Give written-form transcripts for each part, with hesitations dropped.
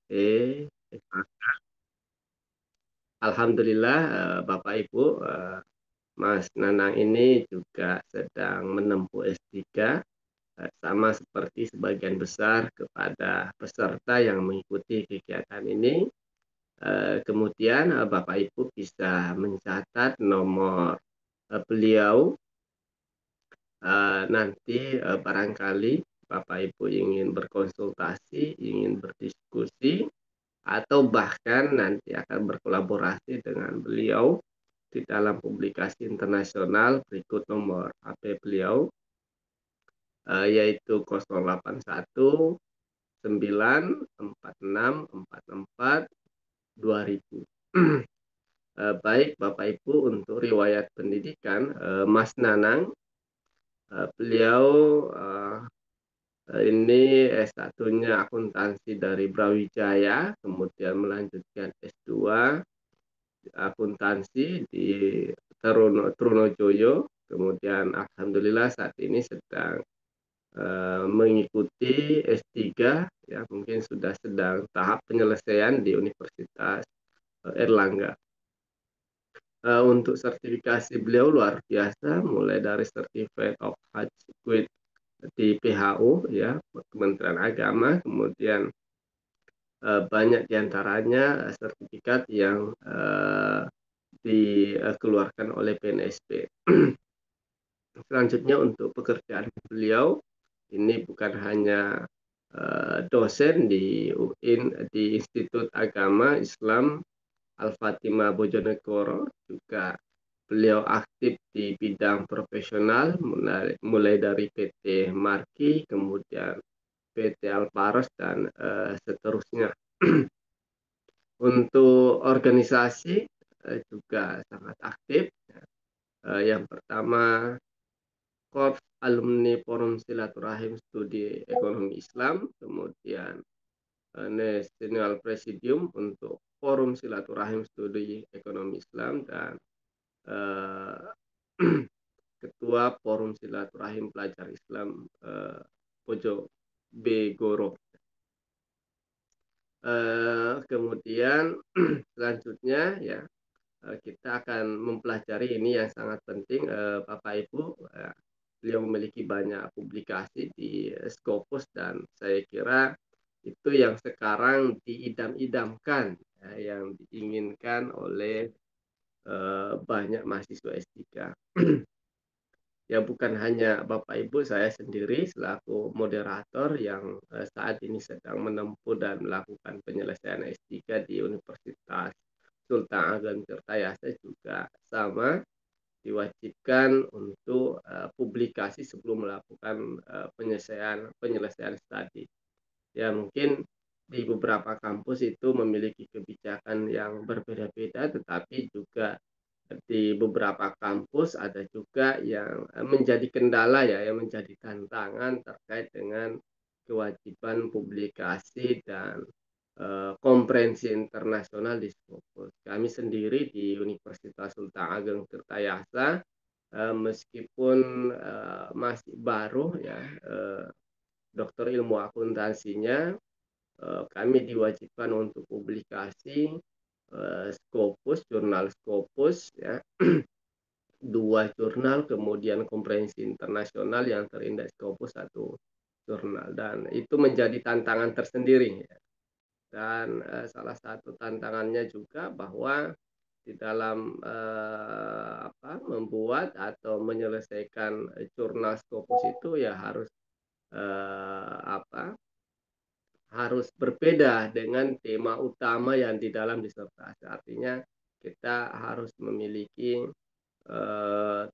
Oke. Alhamdulillah, Bapak Ibu, Mas Nanang ini juga sedang menempuh S3, sama seperti sebagian besar kepada peserta yang mengikuti kegiatan ini. Kemudian Bapak Ibu bisa mencatat nomor beliau. Nanti barangkali Bapak Ibu ingin berkonsultasi, ingin berdiskusi, atau bahkan nanti akan berkolaborasi dengan beliau di dalam publikasi internasional. Berikut nomor HP beliau, yaitu 081 9 46 44 2000. Baik Bapak Ibu, untuk riwayat pendidikan Mas Nanang, beliau ini S1-nya akuntansi dari Brawijaya, kemudian melanjutkan S2 akuntansi di Trunojoyo, kemudian alhamdulillah saat ini sedang mengikuti S3, ya mungkin sudah sedang tahap penyelesaian di Universitas Erlangga. Untuk sertifikasi beliau luar biasa, mulai dari Certificate of Hajj with di PHU, ya Kementerian Agama, kemudian banyak diantaranya sertifikat yang dikeluarkan oleh BNSB. Selanjutnya untuk pekerjaan beliau, ini bukan hanya dosen di UIN, di Institut Agama Islam Al-Fatimah Bojonegoro, juga beliau aktif di bidang profesional, mulai dari PT Marki, kemudian PT Alparos, dan seterusnya. Untuk organisasi juga sangat aktif. Yang pertama, Korps Alumni Forum Silaturahim Studi Ekonomi Islam, kemudian National Presidium untuk Forum Silaturahim Studi Ekonomi Islam, dan eh, Ketua Forum Silaturahim Pelajar Islam Pojo Begoro. Kemudian selanjutnya, ya, kita akan mempelajari ini yang sangat penting, Bapak Ibu. Beliau memiliki banyak publikasi di Scopus, dan saya kira itu yang sekarang diidam-idamkan, ya, yang diinginkan oleh banyak mahasiswa S3. Ya bukan hanya Bapak Ibu, saya sendiri selaku moderator yang saat ini sedang menempuh dan melakukan penyelesaian S3 di Universitas Sultan Ageng Tirtayasa juga sama diwajibkan untuk publikasi sebelum melakukan penyelesaian studi. Ya mungkin di beberapa kampus itu memiliki kebijakan yang berbeda-beda, tetapi juga di beberapa kampus ada juga yang menjadi kendala, ya, yang menjadi tantangan terkait dengan kewajiban publikasi dan komprehensi internasional di Scopus. Kami sendiri di Universitas Sultan Ageng Tirtayasa, meskipun masih baru, ya, dokter ilmu akuntansinya, kami diwajibkan untuk publikasi Scopus, jurnal Scopus, ya, dua jurnal, kemudian komprehensi internasional yang terindeks Scopus satu jurnal, dan itu menjadi tantangan tersendiri, ya. Dan salah satu tantangannya juga bahwa di dalam membuat atau menyelesaikan jurnal Scopus itu ya harus harus berbeda dengan tema utama yang di dalam disertasi. Artinya kita harus memiliki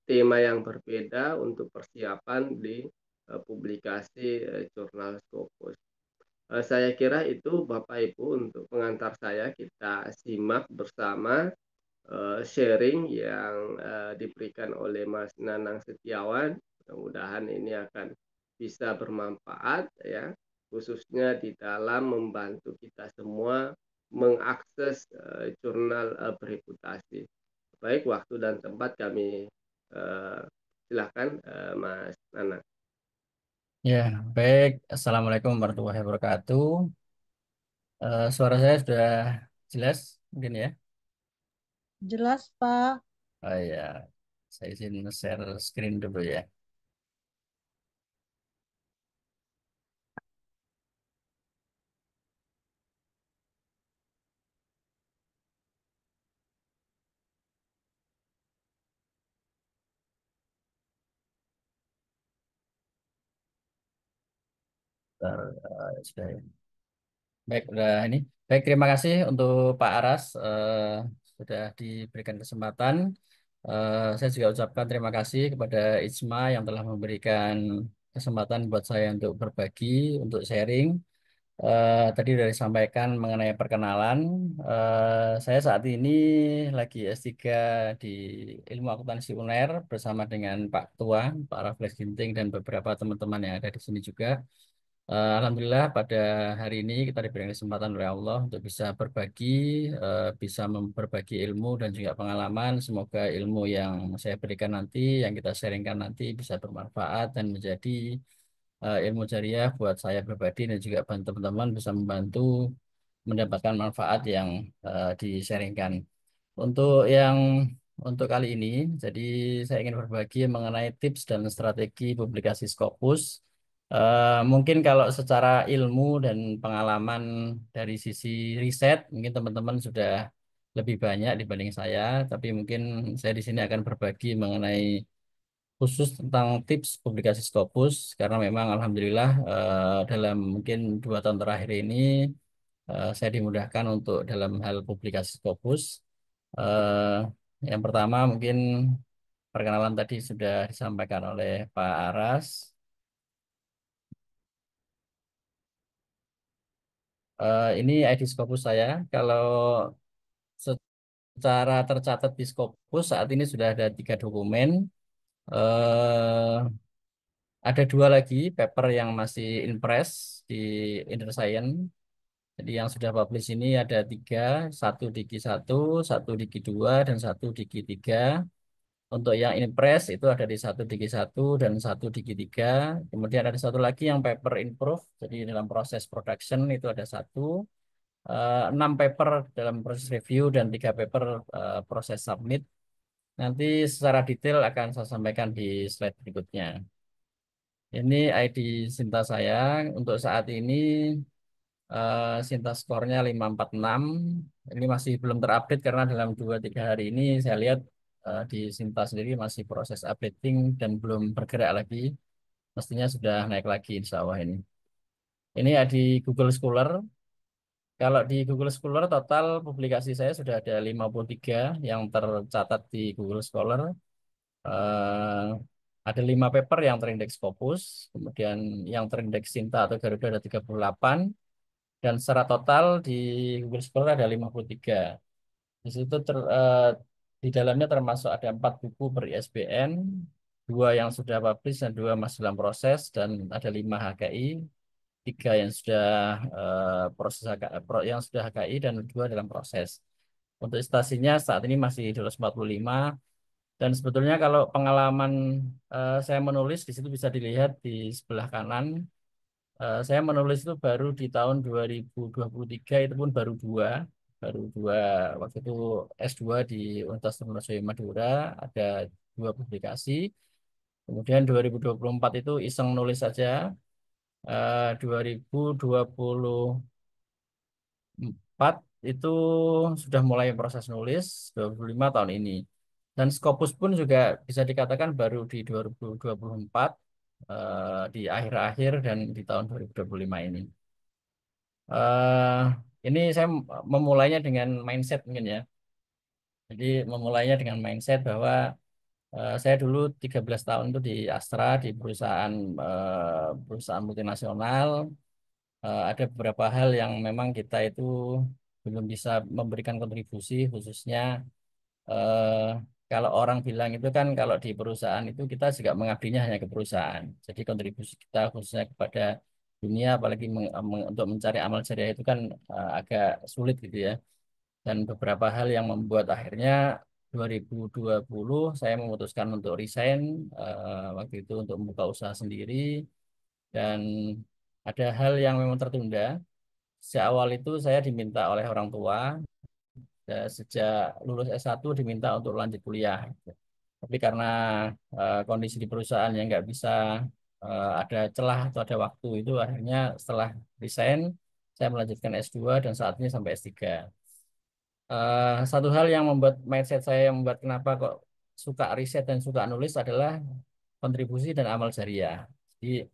tema yang berbeda untuk persiapan di publikasi jurnal Scopus. Saya kira itu Bapak Ibu untuk pengantar saya. Kita simak bersama sharing yang diberikan oleh Mas Nanang Setiawan. Mudah-mudahan ini akan bisa bermanfaat, ya, khususnya di dalam membantu kita semua mengakses jurnal bereputasi. Baik, waktu dan tempat kami silakan, Mas Nanang. Ya, baik. Assalamualaikum warahmatullahi wabarakatuh. Suara saya sudah jelas, mungkin ya. Jelas, Pak. Oh ya, saya izin share screen dulu ya. Bentar, sudah ya. Baik, udah ini. Baik, terima kasih untuk Pak Aras sudah diberikan kesempatan. Saya juga ucapkan terima kasih kepada Ijma yang telah memberikan kesempatan buat saya untuk berbagi, untuk sharing. Tadi sudah disampaikan mengenai perkenalan. Saya saat ini lagi S3 di Ilmu Akuntansi UNER bersama dengan Pak Tua, Pak Raffles Ginting, dan beberapa teman-teman yang ada di sini juga. Alhamdulillah pada hari ini kita diberi kesempatan oleh Allah untuk bisa berbagi, bisa berbagi ilmu dan juga pengalaman. Semoga ilmu yang saya berikan nanti, yang kita sharingkan nanti bisa bermanfaat dan menjadi ilmu jariah buat saya pribadi dan juga bantu teman-teman bisa membantu mendapatkan manfaat yang di-sharingkan. Untuk yang untuk kali ini, jadi saya ingin berbagi mengenai tips dan strategi publikasi Scopus. Mungkin kalau secara ilmu dan pengalaman dari sisi riset, mungkin teman-teman sudah lebih banyak dibanding saya, tapi mungkin saya di sini akan berbagi mengenai khusus tentang tips publikasi Scopus, karena memang alhamdulillah dalam mungkin 2 tahun terakhir ini saya dimudahkan untuk dalam hal publikasi Scopus. Eh, yang pertama mungkin perkenalan tadi sudah disampaikan oleh Pak Aras. Ini ID Scopus saya. Kalau secara tercatat di Scopus saat ini sudah ada 3 dokumen. Eh, ada 2 lagi paper yang masih in press di Inner Science. Jadi yang sudah publish ini ada 3, satu satu Digi 2, dan satu Digi 3. Untuk yang Impress itu ada di satu Digi 1 dan satu Digi 3. Kemudian ada satu lagi yang paper improve. Jadi dalam proses production itu ada 6 paper dalam proses review dan 3 paper proses submit. Nanti secara detail akan saya sampaikan di slide berikutnya. Ini ID Sinta saya. Untuk saat ini Sinta skornya 546. Ini masih belum terupdate karena dalam 2-3 hari ini saya lihat di Sinta sendiri masih proses updating dan belum bergerak lagi. Mestinya sudah naik lagi insya Allah ini. Ini di Google Scholar. Kalau di Google Scholar total publikasi saya sudah ada 53 yang tercatat di Google Scholar. Eh, ada 5 paper yang terindeks Scopus, kemudian yang terindeks Sinta atau Garuda ada 38. Dan secara total di Google Scholar ada 53. Di situ di dalamnya termasuk ada 4 buku ber ISBN, 2 yang sudah publish dan 2 masih dalam proses, dan ada 5 HKI, 3 yang sudah proses yang sudah HKI dan 2 dalam proses. Untuk stasinya saat ini masih 245. Dan sebetulnya kalau pengalaman saya menulis di situ bisa dilihat di sebelah kanan. Saya menulis itu baru di tahun 2023, itu pun baru dua waktu itu S2 di Universitas Trunojoyo Madura, ada 2 publikasi. Kemudian 2024 itu iseng nulis saja. 2024 itu sudah mulai proses nulis, 25 tahun ini. Dan Scopus pun juga bisa dikatakan baru di 2024, di akhir-akhir dan di tahun 2025 ini. eh ini saya memulainya dengan mindset mungkin ya. Jadi memulainya dengan mindset bahwa saya dulu 13 tahun itu di Astra, di perusahaan multinasional. Ada beberapa hal yang memang kita itu belum bisa memberikan kontribusi, khususnya eh, kalau orang bilang itu kan kalau di perusahaan itu kita juga mengabdinya hanya ke perusahaan. Jadi kontribusi kita khususnya kepada dunia, apalagi untuk mencari amal jariah itu kan agak sulit gitu ya. Dan beberapa hal yang membuat akhirnya 2020 saya memutuskan untuk resign, waktu itu untuk membuka usaha sendiri. Dan ada hal yang memang tertunda sejak awal itu saya diminta oleh orang tua, sejak lulus S1 diminta untuk lanjut kuliah. Tapi karena kondisi di perusahaan yang nggak bisa ada celah atau ada waktu itu, akhirnya setelah resign, saya melanjutkan S2 dan saat ini sampai S3. Satu hal yang membuat mindset saya yang membuat kenapa kok suka riset dan suka nulis adalah kontribusi dan amal jariah. Jadi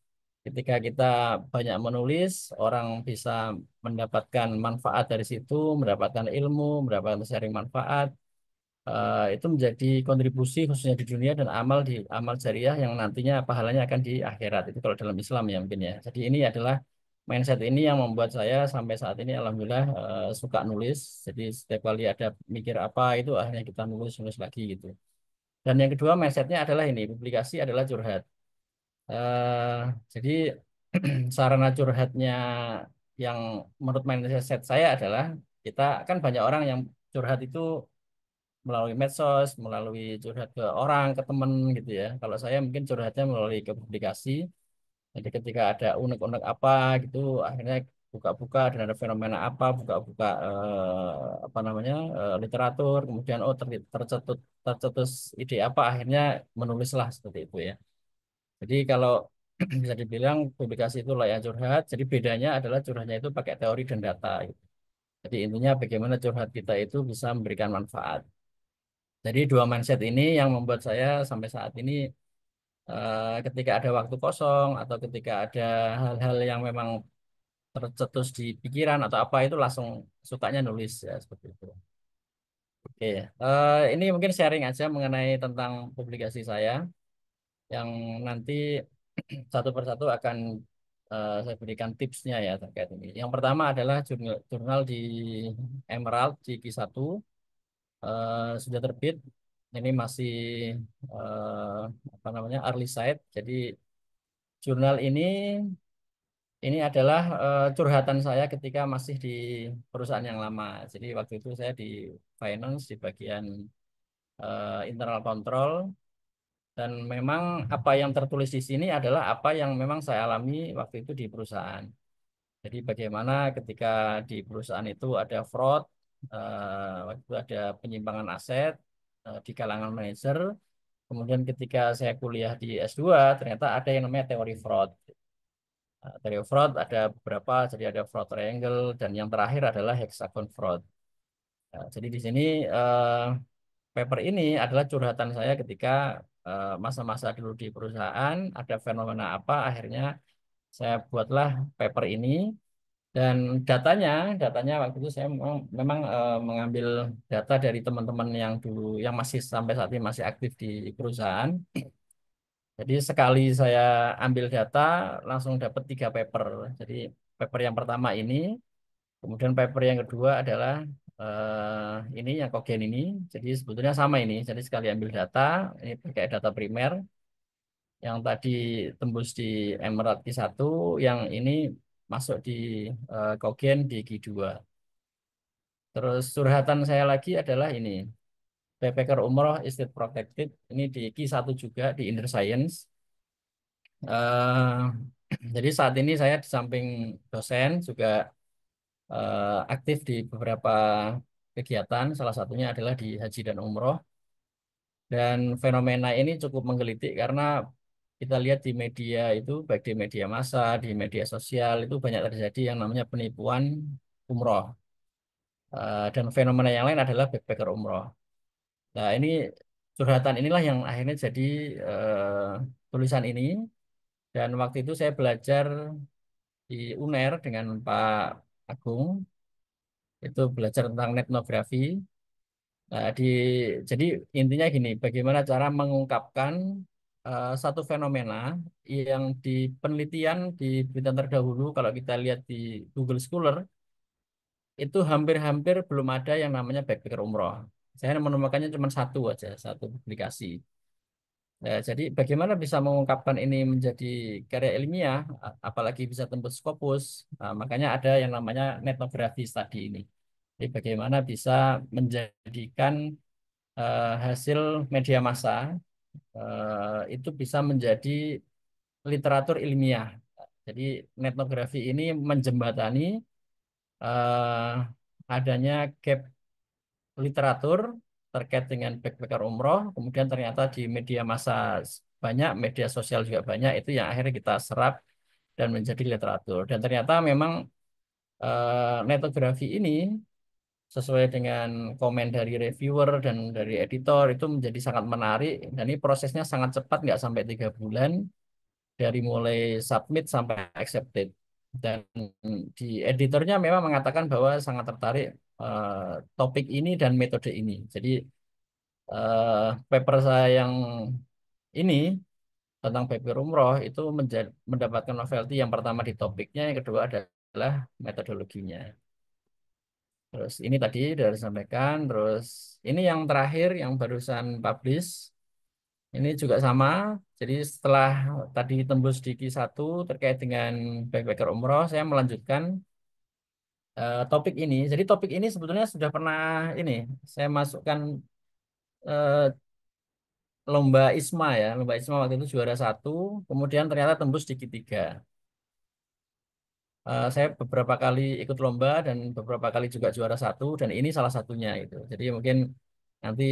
ketika kita banyak menulis, orang bisa mendapatkan manfaat dari situ, mendapatkan ilmu, mendapatkan sharing manfaat. Itu menjadi kontribusi khususnya di dunia dan amal jariah yang nantinya pahalanya akan di akhirat. Itu kalau dalam Islam ya mungkin ya. Jadi ini adalah mindset ini yang membuat saya sampai saat ini alhamdulillah suka nulis. Jadi setiap kali ada mikir apa itu akhirnya kita nulis lagi gitu. Dan yang kedua mindsetnya adalah ini, publikasi adalah curhat. Eh, jadi sarana curhatnya yang menurut mindset saya adalah kita kan banyak orang yang curhat itu melalui medsos, melalui curhat ke orang, ke teman gitu ya. Kalau saya mungkin curhatnya melalui ke publikasi. Jadi ketika ada unek-unek apa gitu, akhirnya buka-buka dan ada fenomena apa, buka-buka apa namanya literatur, kemudian oh tercetus ide apa, akhirnya menulislah seperti itu ya. Jadi kalau bisa dibilang publikasi itu layak curhat, jadi bedanya adalah curhatnya itu pakai teori dan data, gitu. Jadi intinya bagaimana curhat kita itu bisa memberikan manfaat. Jadi dua mindset ini yang membuat saya sampai saat ini ketika ada waktu kosong atau ketika ada hal-hal yang memang tercetus di pikiran atau apa itu langsung sukanya nulis ya seperti itu. Oke, ini mungkin sharing aja mengenai tentang publikasi saya yang nanti satu persatu akan saya berikan tipsnya ya terkait ini. Yang pertama adalah jurnal di Emerald GQ1 sudah terbit. Ini masih eh, apa namanya early site. Jadi jurnal ini adalah curhatan saya ketika masih di perusahaan yang lama. Jadi waktu itu saya di finance di bagian internal control dan memang apa yang tertulis di sini adalah apa yang memang saya alami waktu itu di perusahaan. Jadi bagaimana ketika di perusahaan itu ada fraud, waktu itu ada penyimpangan aset di kalangan manajer. Kemudian ketika saya kuliah di S2, ternyata ada yang namanya teori fraud. Teori fraud ada beberapa, jadi ada fraud triangle dan yang terakhir adalah hexagon fraud. Jadi di sini paper ini adalah curhatan saya ketika masa-masa dulu di perusahaan ada fenomena apa, akhirnya saya buatlah paper ini. Dan datanya waktu itu saya memang mengambil data dari teman-teman yang dulu, yang masih sampai saat ini masih aktif di perusahaan. Jadi sekali saya ambil data, langsung dapat 3 paper. Jadi paper yang pertama ini, kemudian paper yang kedua adalah ini yang kogen ini. Jadi sebetulnya sama ini. Jadi sekali ambil data, ini pakai data primer, yang tadi tembus di Emerald Q1, yang ini masuk di kogen di Q2. Terus curhatan saya lagi adalah ini, backpacker umroh estate protected, ini di Q1 juga di Inner Science. Eh, jadi saat ini saya di samping dosen juga aktif di beberapa kegiatan, salah satunya adalah di haji dan umroh. Dan fenomena ini cukup menggelitik karena kita lihat di media itu, baik di media massa, di media sosial, itu banyak terjadi yang namanya penipuan umroh. Dan fenomena yang lain adalah backpacker umroh. Nah, ini curhatan inilah yang akhirnya jadi tulisan ini. Dan waktu itu saya belajar di UNER dengan Pak Agung, itu belajar tentang etnografi. Nah, jadi intinya gini, bagaimana cara mengungkapkan satu fenomena yang di penelitian di berita terdahulu, kalau kita lihat di Google Scholar, itu hampir-hampir belum ada yang namanya backpacker umroh. Saya menemukannya cuma satu aja, satu publikasi. Ya, jadi bagaimana bisa mengungkapkan ini menjadi karya ilmiah, apalagi bisa tembus Scopus. Nah, makanya ada yang namanya etnografi study ini. Jadi bagaimana bisa menjadikan hasil media massa itu bisa menjadi literatur ilmiah. Jadi etnografi ini menjembatani eh, adanya gap literatur terkait dengan backpacker umroh, kemudian ternyata di media massa banyak, media sosial juga banyak, itu yang akhirnya kita serap dan menjadi literatur. Dan ternyata memang netografi ini sesuai dengan komen dari reviewer dan dari editor itu menjadi sangat menarik, dan ini prosesnya sangat cepat, nggak sampai 3 bulan dari mulai submit sampai accepted. Dan di editornya memang mengatakan bahwa sangat tertarik topik ini dan metode ini. Jadi paper saya yang ini tentang paper umroh itu mendapatkan novelty yang pertama di topiknya, yang kedua adalah metodologinya. Terus ini tadi sudah disampaikan. Terus ini yang terakhir yang barusan publish. Ini juga sama. Jadi setelah tadi tembus di Q1 terkait dengan backpacker umroh, saya melanjutkan topik ini. Jadi topik ini sebetulnya sudah pernah ini saya masukkan eh, lomba ISMA ya. Lomba ISMA waktu itu juara 1, kemudian ternyata tembus di Q3. Saya beberapa kali ikut lomba dan beberapa kali juga juara 1, dan ini salah satunya itu. Jadi mungkin nanti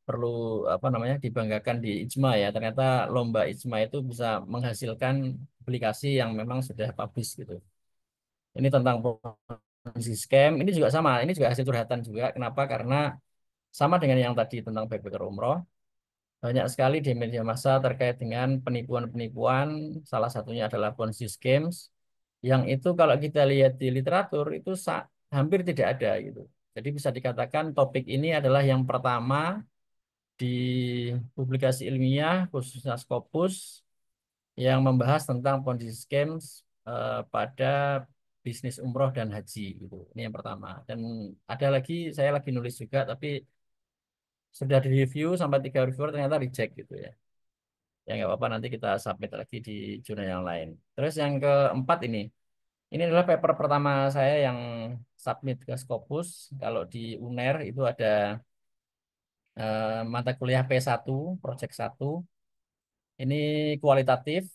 perlu apa namanya dibanggakan di IJMA ya. Ternyata lomba IJMA itu bisa menghasilkan aplikasi yang memang sudah publish gitu. Ini tentang Ponzi scam. Ini juga sama. Ini juga hasil curhatan juga. Kenapa? Karena sama dengan yang tadi tentang backpacker umroh. Banyak sekali di media massa terkait dengan penipuan-penipuan. Salah satunya adalah Ponzi schemes, yang itu kalau kita lihat di literatur itu hampir tidak ada gitu. Jadi bisa dikatakan topik ini adalah yang pertama di publikasi ilmiah khususnya Scopus yang membahas tentang Ponzi schemes pada bisnis umroh dan haji gitu. Ini yang pertama. Dan ada lagi, saya lagi nulis juga tapi sudah di review sampai 3 reviewer ternyata reject gitu ya. Ya nggak apa-apa, nanti kita submit lagi di jurnal yang lain. Terus yang keempat ini. Ini adalah paper pertama saya yang submit ke Scopus. Kalau di UNER itu ada mata kuliah P1, Project 1. Ini kualitatif.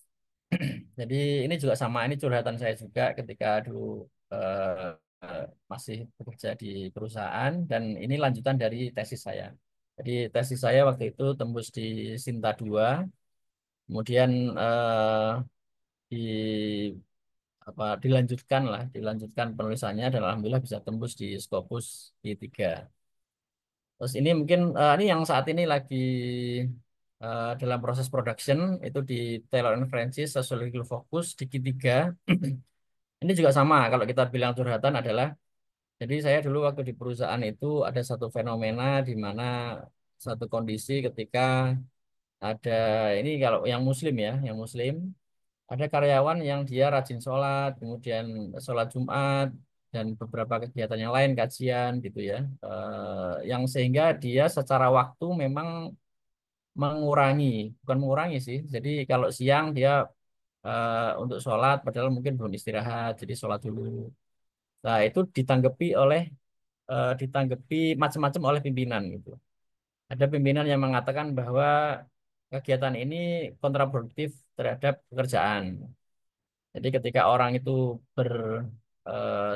Jadi ini juga sama, ini curhatan saya juga ketika dulu eh, masih bekerja di perusahaan, dan ini lanjutan dari tesis saya. Jadi tesis saya waktu itu tembus di Sinta 2, kemudian di dilanjutkan penulisannya, dan alhamdulillah bisa tembus di Scopus di 3. Terus ini mungkin ini yang saat ini lagi dalam proses production itu di Taylor and Francis Sociological Focus di Q3. Ini juga sama, kalau kita bilang curhatan adalah, jadi saya dulu waktu di perusahaan itu ada satu fenomena di mana satu kondisi ketika ada, ini kalau yang muslim ya, yang muslim, ada karyawan yang dia rajin sholat, kemudian sholat Jumat, dan beberapa kegiatan yang lain, kajian gitu ya. Yang sehingga dia secara waktu memang mengurangi, bukan mengurangi sih. Jadi kalau siang dia untuk sholat, padahal mungkin belum istirahat, jadi sholat dulu. Nah itu ditanggapi macam-macam oleh pimpinan gitu. Ada pimpinan yang mengatakan bahwa kegiatan ini kontraproduktif terhadap pekerjaan. Jadi ketika orang itu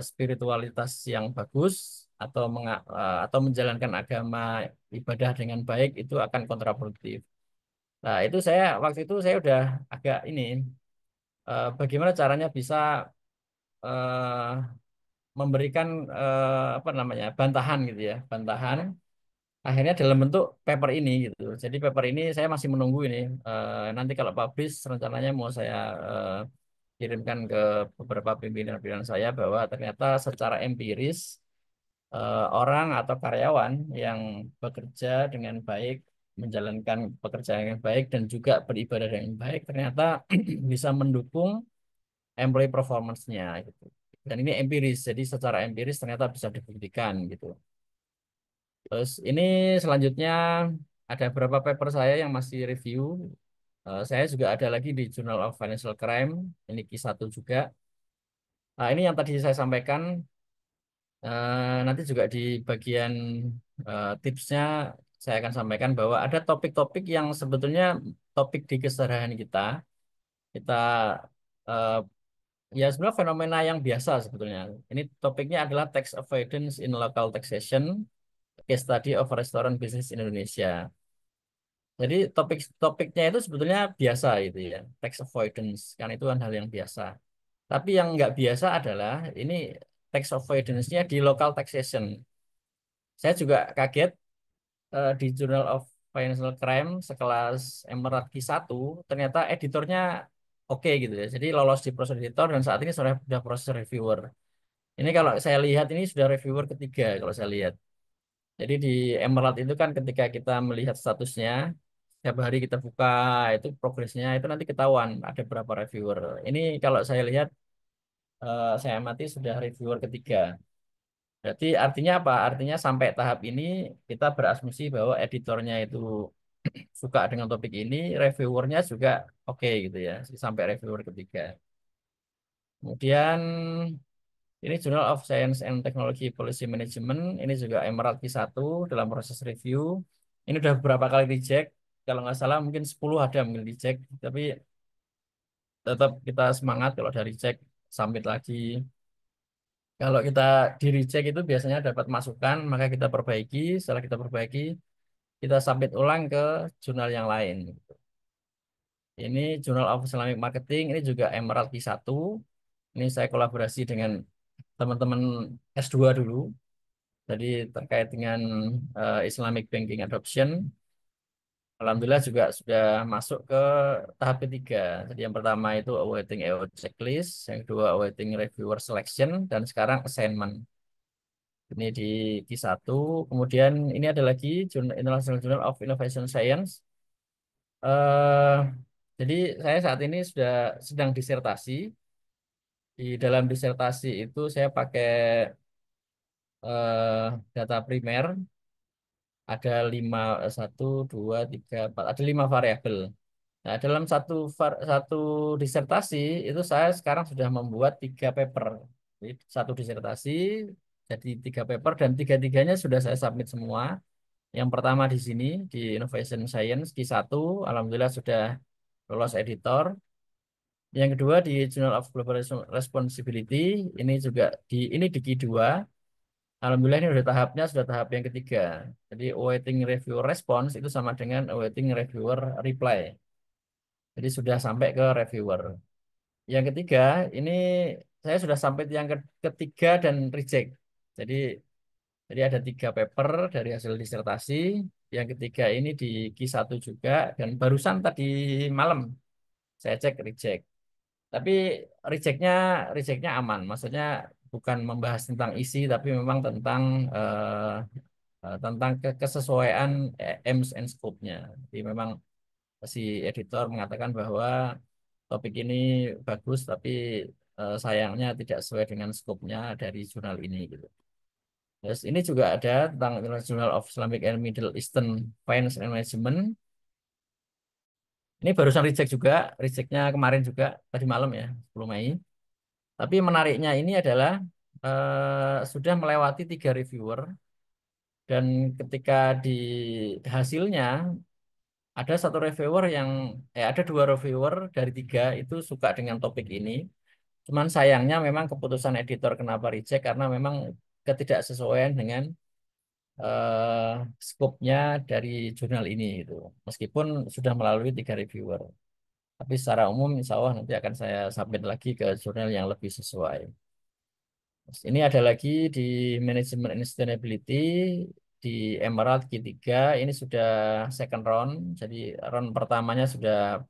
spiritualitas yang bagus atau atau menjalankan agama ibadah dengan baik, itu akan kontraproduktif. Nah, itu saya waktu itu saya udah agak ini bagaimana caranya bisa eh, memberikan apa namanya bantahan gitu ya, bantahan. Akhirnya dalam bentuk paper ini gitu. Jadi paper ini saya masih menunggu ini. Nanti kalau publish rencananya mau saya kirimkan ke beberapa pimpinan-pimpinan saya bahwa ternyata secara empiris orang atau karyawan yang bekerja dengan baik, menjalankan pekerjaan yang baik dan juga beribadah dengan baik, ternyata bisa mendukung employee performance-nya gitu. Dan ini empiris, jadi secara empiris ternyata bisa dibuktikan gitu. Terus ini selanjutnya ada beberapa paper saya yang masih review. Saya juga ada lagi di Journal of Financial Crime, ini Q1 juga. Nah, ini yang tadi saya sampaikan. Nanti juga di bagian tipsnya saya akan sampaikan bahwa ada topik-topik yang sebetulnya topik di keseharian kita. Kita Ya, sebenarnya fenomena yang biasa sebetulnya. Ini topiknya adalah tax avoidance in local taxation, case study of restaurant business in Indonesia. Jadi topiknya itu sebetulnya biasa itu ya, tax avoidance kan itu kan hal yang biasa. Tapi yang nggak biasa adalah ini tax avoidance-nya di local taxation. Saya juga kaget di Journal of Financial Crime sekelas Emerald Q1 ternyata editornya oke gitu ya. Jadi lolos di proses editor dan saat ini sudah proses reviewer. Ini kalau saya lihat ini sudah reviewer ketiga kalau saya lihat. Jadi di Emerald itu kan ketika kita melihat statusnya, setiap hari kita buka itu progresnya itu nanti ketahuan ada berapa reviewer. Ini kalau saya lihat saya amati sudah reviewer ketiga. Berarti artinya apa? Artinya sampai tahap ini kita berasumsi bahwa editornya itu suka dengan topik ini, reviewernya juga oke gitu ya, sampai reviewer ketiga. Kemudian ini Journal of Science and Technology Policy Management, ini juga Emerald Q1 dalam proses review. Ini udah beberapa kali reject, kalau nggak salah mungkin 10 ada mungkin reject, tapi tetap kita semangat kalau dari reject, submit lagi. Kalau kita di reject itu biasanya dapat masukan, maka kita perbaiki. Setelah kita perbaiki, kita submit ulang ke jurnal yang lain. Ini Journal of Islamic Marketing, ini juga Emerald Q1. Ini saya kolaborasi dengan teman-teman S2 dulu. Jadi terkait dengan Islamic Banking Adoption, alhamdulillah juga sudah masuk ke tahap ketiga. Jadi yang pertama itu awaiting EO checklist, yang kedua awaiting reviewer selection, dan sekarang assignment. Ini di Q1. Kemudian ini ada lagi International Journal of Innovation Science. eh jadi saya saat ini sudah sedang disertasi. Di dalam disertasi itu saya pakai data primer. Ada lima, satu, dua, tiga, empat, ada 5 variabel. Nah, dalam satu disertasi itu saya sekarang sudah membuat 3 paper. Jadi, satu disertasi jadi 3 paper dan tiga-tiganya sudah saya submit semua. Yang pertama di sini di Innovation Science Q1, alhamdulillah sudah lolos editor. Yang kedua di Journal of Global Responsibility, ini di Q2. Alhamdulillah ini sudah tahap yang ketiga. Jadi awaiting reviewer response itu sama dengan awaiting reviewer reply. Jadi sudah sampai ke reviewer. Yang ketiga, ini saya sudah sampai yang ketiga dan reject. Jadi jadi ada 3 paper dari hasil disertasi. Yang ketiga ini di Q1 juga dan barusan tadi malam saya cek reject. Tapi rejectnya rejectnya aman. Maksudnya bukan membahas tentang isi tapi memang tentang kesesuaian aims and scope-nya. Jadi memang si editor mengatakan bahwa topik ini bagus, tapi sayangnya tidak sesuai dengan skopnya dari jurnal ini gitu. Terus ini juga ada tentang Journal of Islamic and Middle Eastern Finance and Management. Ini barusan reject juga, rejectnya kemarin juga tadi malam ya, 10 Mei. Tapi menariknya ini adalah sudah melewati 3 reviewer dan ketika di hasilnya ada 2 reviewer dari 3 itu suka dengan topik ini. Cuman sayangnya memang keputusan editor kenapa reject karena memang ketidaksesuaian dengan eh, skopnya dari jurnal ini itu. Meskipun sudah melalui 3 reviewer. Tapi secara umum insya Allah nanti akan saya submit lagi ke jurnal yang lebih sesuai. Terus ini ada lagi di Management and Sustainability di Emerald Q3 ini sudah second round. Jadi round pertamanya sudah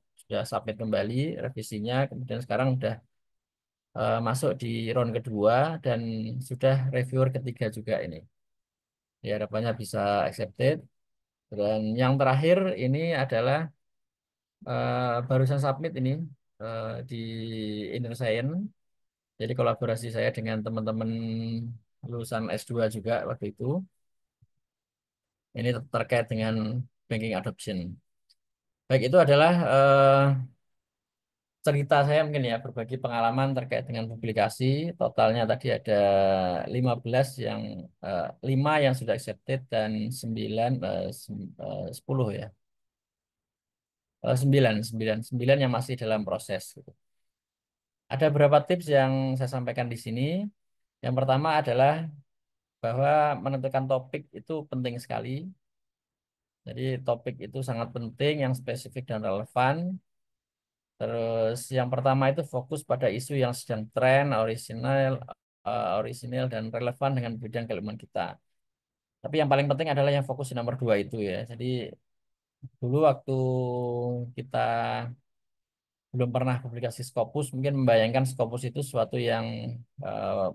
submit kembali revisinya, kemudian sekarang sudah masuk di round kedua dan sudah reviewer ketiga juga ini. Ya, harapannya bisa accepted. Dan yang terakhir ini adalah barusan submit ini di Inner Science. Jadi kolaborasi saya dengan teman-teman lulusan S2 juga waktu itu. Ini terkait dengan banking adoption. Baik, itu adalah cerita saya mungkin ya berbagi pengalaman terkait dengan publikasi. Totalnya tadi ada 15 yang 5 yang sudah accepted dan 10 ya. 9 yang masih dalam proses gitu. Ada beberapa tips yang saya sampaikan di sini. Yang pertama adalah bahwa menentukan topik itu penting sekali. Jadi topik itu sangat penting, yang spesifik dan relevan. Terus yang pertama itu fokus pada isu yang sedang tren, orisinal dan relevan dengan bidang keilmuan kita. Tapi yang paling penting adalah yang fokus di nomor dua itu ya. Jadi dulu waktu kita belum pernah publikasi Scopus, mungkin membayangkan Scopus itu suatu yang eh,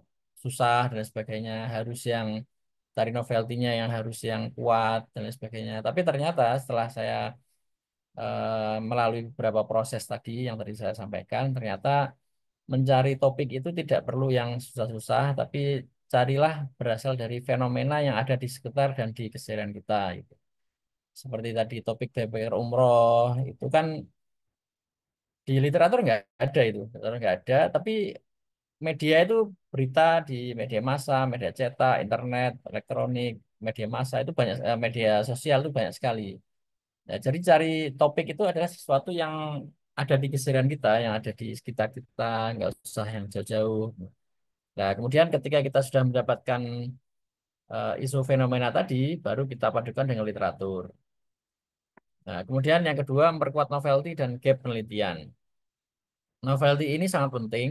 susah dan lain sebagainya, harus yang cari novelty-nya yang harus yang kuat dan lain sebagainya. Tapi ternyata setelah saya melalui beberapa proses tadi yang tadi saya sampaikan, ternyata mencari topik itu tidak perlu yang susah-susah, tapi carilah berasal dari fenomena yang ada di sekitar dan di keseharian kita. Gitu. Seperti tadi topik DPR umroh itu kan di literatur nggak ada itu, literatur nggak ada. Tapi media itu berita di media massa, media cetak, internet, elektronik, media massa itu banyak, media sosial itu banyak sekali. Ya, jadi cari topik itu adalah sesuatu yang ada di keseharian kita, yang ada di sekitar kita, nggak usah yang jauh-jauh. Nah, kemudian ketika kita sudah mendapatkan isu fenomena tadi, baru kita padukan dengan literatur. Nah, kemudian yang kedua, memperkuat novelty dan gap penelitian. Novelty ini sangat penting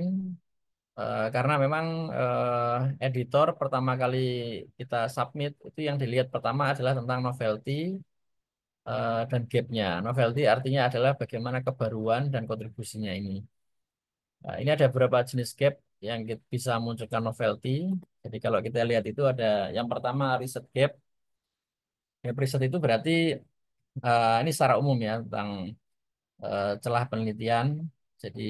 karena memang editor pertama kali kita submit itu yang dilihat pertama adalah tentang novelty dan gap-nya. Novelty artinya adalah bagaimana kebaruan dan kontribusinya ini. Nah, ini ada beberapa jenis gap yang bisa munculkan novelty. Jadi kalau kita lihat itu ada yang pertama riset gap. Gap riset itu berarti ini secara umum ya tentang celah penelitian. Jadi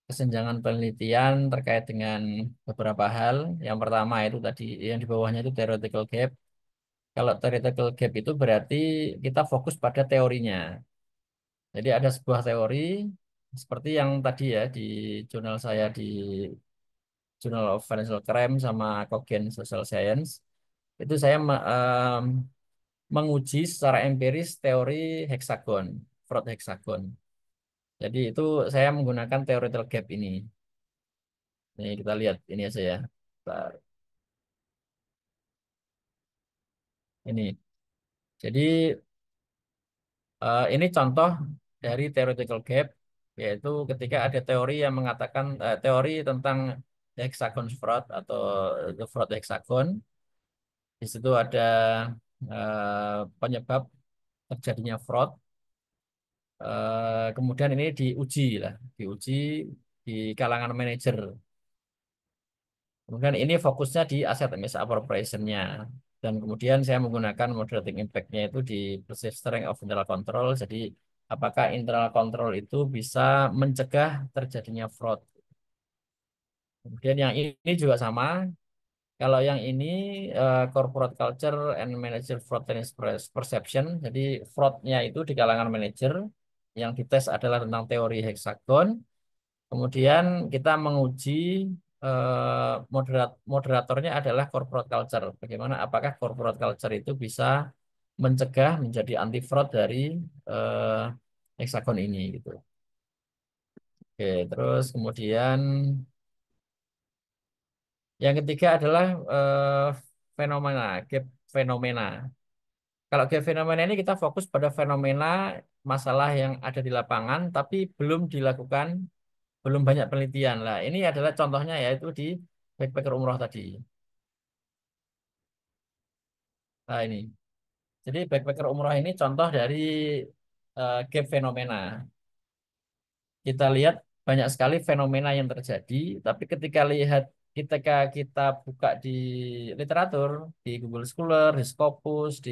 kesenjangan penelitian terkait dengan beberapa hal. Yang pertama itu tadi yang di bawahnya itu theoretical gap. Kalau theoretical gap itu berarti kita fokus pada teorinya. Jadi ada sebuah teori seperti yang tadi ya di jurnal saya di Journal of Financial Crime sama Cogent Social Science itu saya menguji secara empiris teori heksagon, fraud heksagon. Jadi itu saya menggunakan theoretical gap ini. Nih kita lihat ini aja ya. Bentar. Ini. Jadi ini contoh dari theoretical gap, yaitu ketika ada teori yang mengatakan teori tentang hexagon fraud atau the fraud hexagon. Di situ ada penyebab terjadinya fraud. Kemudian ini diuji di kalangan manajer. Kemudian ini fokusnya di aset misappropriation-nya. Dan kemudian saya menggunakan moderating impact-nya itu di perceived strength of internal control. Jadi apakah internal control itu bisa mencegah terjadinya fraud. Kemudian yang ini juga sama. Kalau yang ini corporate culture and manager fraud and perception. Jadi fraud-nya itu di kalangan manajer. Yang dites adalah tentang teori hexagon. Kemudian kita menguji moderatornya adalah corporate culture. Bagaimana apakah corporate culture itu bisa mencegah menjadi anti fraud dari eh, hexagon ini gitu. Oke, terus kemudian yang ketiga adalah eh, fenomena, gap fenomena. Kalau gap fenomena ini kita fokus pada fenomena masalah yang ada di lapangan tapi belum banyak penelitian lah. Ini adalah contohnya yaitu di backpacker umroh tadi. Nah ini. Jadi backpacker umroh ini contoh dari gap fenomena. Kita lihat banyak sekali fenomena yang terjadi, tapi ketika kita buka di literatur, di Google Scholar, di Scopus, di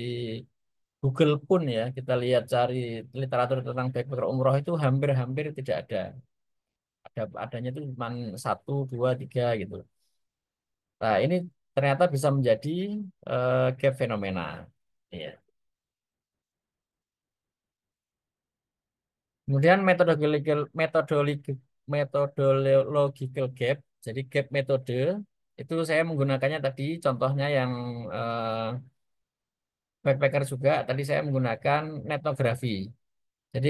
Google pun ya, kita lihat cari literatur tentang backpacker umroh itu hampir-hampir tidak ada. Adanya itu cuma satu, dua, tiga gitu. Nah, ini ternyata bisa menjadi gap fenomena. Iya. Kemudian methodological gap, jadi gap metode itu saya menggunakannya tadi contohnya yang backpacker juga tadi saya menggunakan etnografi. Jadi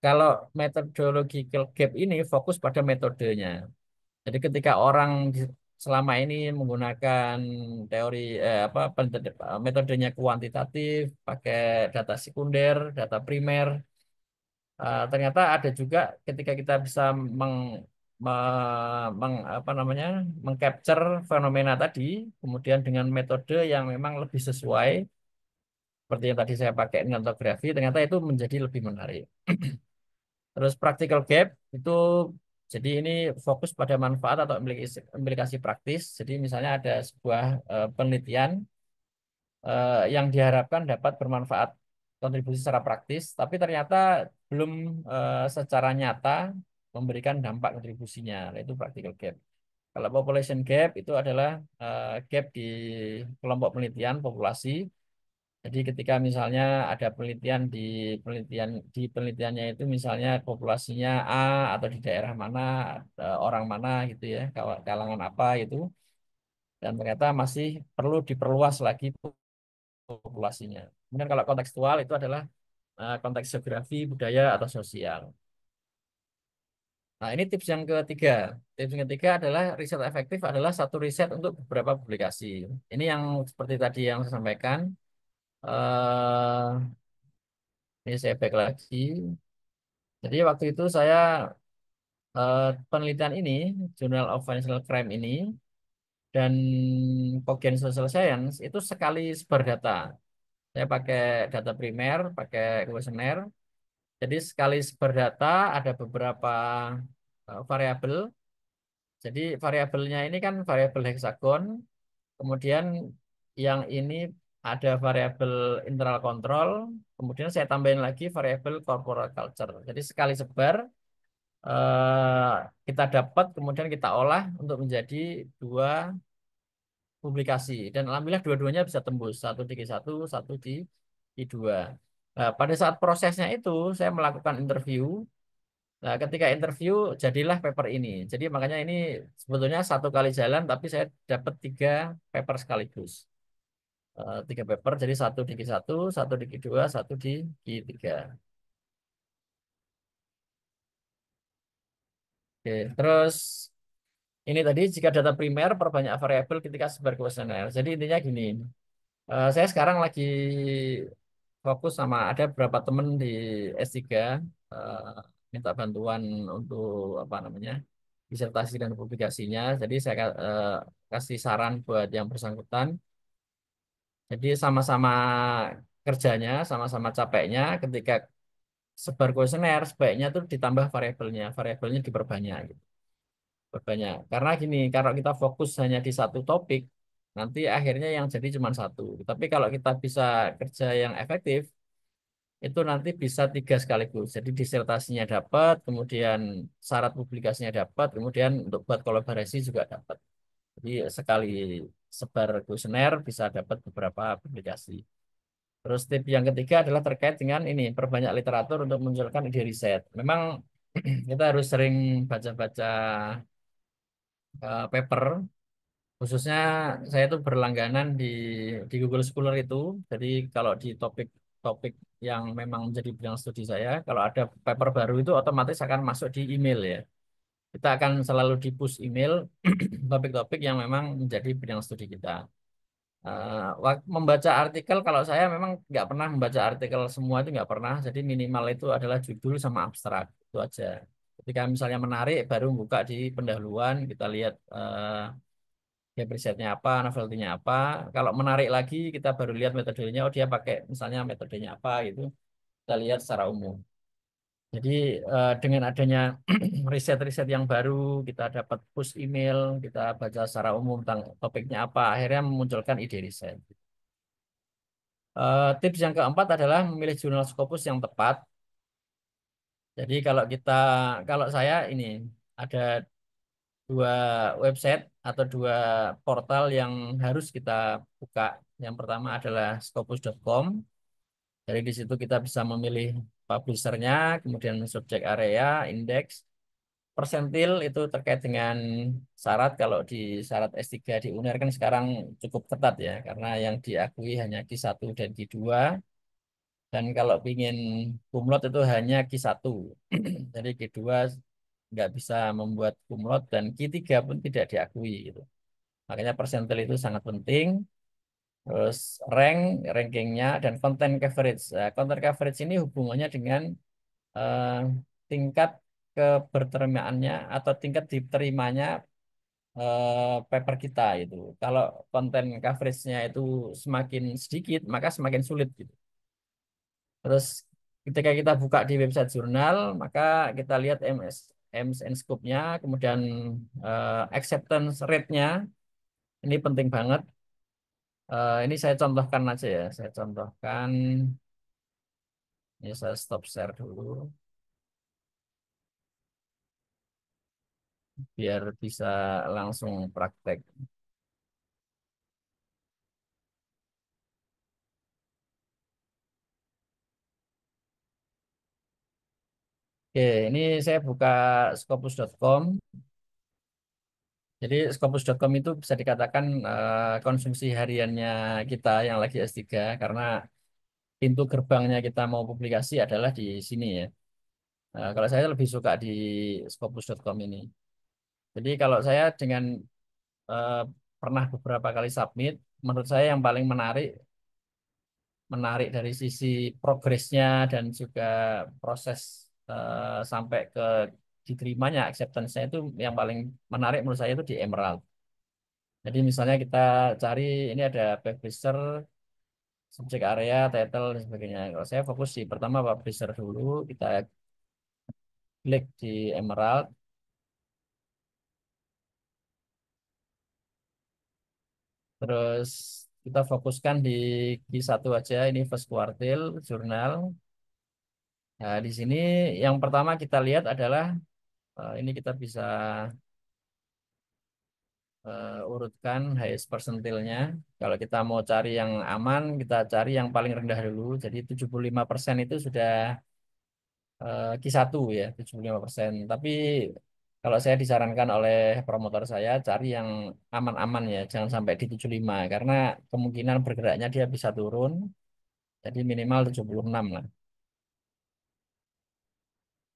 kalau methodological gap ini fokus pada metodenya. Jadi ketika orang selama ini menggunakan teori metodenya kuantitatif, pakai data sekunder, data primer, ternyata ada juga ketika kita bisa apa namanya mengcapture fenomena tadi, kemudian dengan metode yang memang lebih sesuai, seperti yang tadi saya pakai ngantografi, ternyata itu menjadi lebih menarik. Terus practical gap itu jadi ini fokus pada manfaat atau implikasi praktis. Jadi misalnya ada sebuah penelitian yang diharapkan dapat bermanfaat kontribusi secara praktis, tapi ternyata belum secara nyata memberikan dampak kontribusinya. Nah, itu practical gap. Kalau population gap itu adalah gap di kelompok penelitian populasi. Jadi ketika misalnya ada penelitiannya itu misalnya populasinya A atau di daerah mana, orang mana gitu ya, kalangan apa itu, dan ternyata masih perlu diperluas lagi populasinya. Kemudian kalau kontekstual itu adalah konteks geografi, budaya atau sosial. Nah, ini tips yang ketiga. Tips yang ketiga adalah riset efektif adalah satu riset untuk beberapa publikasi. Ini yang seperti tadi yang saya sampaikan. eh ini saya back lagi. Jadi waktu itu saya penelitian ini, Journal of Financial Crime ini, dan Cognitive Social Science itu sekali sebar data. Saya pakai data primer, pakai kuesioner. Jadi sekali sebar data ada beberapa variabel. Jadi variabelnya ini kan variabel heksagon. Kemudian yang ini ada variabel internal control. Kemudian saya tambahin lagi variabel corporate culture. Jadi sekali sebar eh, kita dapat, kemudian kita olah untuk menjadi dua publikasi. Dan alhamdulillah dua-duanya bisa tembus. Satu di Q1, satu di Q2. Nah, pada saat prosesnya itu saya melakukan interview. Nah, ketika interview jadilah paper ini. Jadi makanya ini sebetulnya satu kali jalan, tapi saya dapat tiga paper sekaligus. Tiga paper, jadi satu di Q2, satu di Q3. Oke, terus ini tadi jika data primer perbanyak variabel ketika sebar kuesioner. Jadi intinya gini, saya sekarang lagi fokus sama ada beberapa temen di S3 eh, minta bantuan untuk apa namanya disertasi dan publikasinya. Jadi saya kasih saran buat yang bersangkutan. Jadi sama-sama kerjanya, sama-sama capeknya. Ketika sebar kuesioner, sebaiknya tuh ditambah variabelnya, variabelnya diperbanyak. Gitu. Perbanyak. Karena gini, kalau kita fokus hanya di satu topik, nanti akhirnya yang jadi cuma satu. Tapi kalau kita bisa kerja yang efektif, itu nanti bisa tiga sekaligus. Jadi disertasinya dapat, kemudian syarat publikasinya dapat, kemudian untuk buat kolaborasi juga dapat. Jadi sekali sebar kuesioner bisa dapat beberapa publikasi. Terus tip yang ketiga adalah terkait dengan ini, perbanyak literatur untuk memunculkan ide riset. Memang kita harus sering baca-baca paper. Khususnya saya tuh berlangganan di Google Scholar itu. Jadi kalau di topik-topik yang memang menjadi bidang studi saya, kalau ada paper baru itu otomatis akan masuk di email ya. Kita akan selalu di-push email topik-topik yang memang menjadi bidang studi kita. Membaca artikel, kalau saya memang nggak pernah membaca artikel semua itu nggak pernah. Jadi minimal itu adalah judul sama abstrak itu aja. Ketika misalnya menarik, baru buka di pendahuluan kita lihat dia risetnya apa, novelty-nya apa. Kalau menarik lagi, kita baru lihat metodenya. Oh, dia pakai misalnya metodenya apa gitu. Kita lihat secara umum. Jadi dengan adanya riset-riset yang baru, kita dapat push email, kita baca secara umum tentang topiknya apa, akhirnya memunculkan ide riset. Tips yang keempat adalah memilih jurnal Scopus yang tepat. Jadi kalau saya ini ada dua website atau dua portal yang harus kita buka. Yang pertama adalah scopus.com. Dari di situ kita bisa memilih publishernya, kemudian subjek area, indeks, persentil itu terkait dengan syarat. Kalau di syarat S3 di UNER kan sekarang cukup ketat ya, karena yang diakui hanya Q1 dan Q2. Dan kalau ingin kumlot itu hanya Q1. Jadi Q2 nggak bisa membuat kumlot dan Q3 pun tidak diakui gitu. Makanya persentil itu sangat penting. Terus rankingnya dan content coverage. Nah, content coverage ini hubungannya dengan eh, tingkat keberterimaannya atau tingkat diterimanya paper kita itu. Kalau konten coverage-nya itu semakin sedikit, maka semakin sulit gitu. Terus ketika kita buka di website jurnal, maka kita lihat MSN Scope-nya, kemudian acceptance rate-nya, ini penting banget. Ini saya contohkan aja ya, saya contohkan, ya saya stop share dulu, biar bisa langsung praktek. Oke, ini saya buka scopus.com. Jadi Scopus.com itu bisa dikatakan konsumsi hariannya kita yang lagi S3 karena pintu gerbangnya kita mau publikasi adalah di sini ya. Kalau saya lebih suka di Scopus.com ini. Jadi kalau saya dengan eh, pernah beberapa kali submit, menurut saya yang paling menarik dari sisi progresnya dan juga proses sampai ke diterimanya acceptance-nya itu yang paling menarik menurut saya itu di Emerald. Jadi misalnya kita cari ini ada publisher, subjek area, title dan sebagainya. Kalau saya fokus di pertama publisher dulu, kita klik di Emerald, terus kita fokuskan di Q1 aja, ini first quartile jurnal. Nah, di sini yang pertama kita lihat adalah ini kita bisa urutkan highest persentilnya. Kalau kita mau cari yang aman, kita cari yang paling rendah dulu. Jadi 75% itu sudah Q1 ya, 75%. Tapi kalau saya disarankan oleh promotor saya, cari yang aman-aman ya, jangan sampai di 75. Karena kemungkinan bergeraknya dia bisa turun, jadi minimal 76 lah.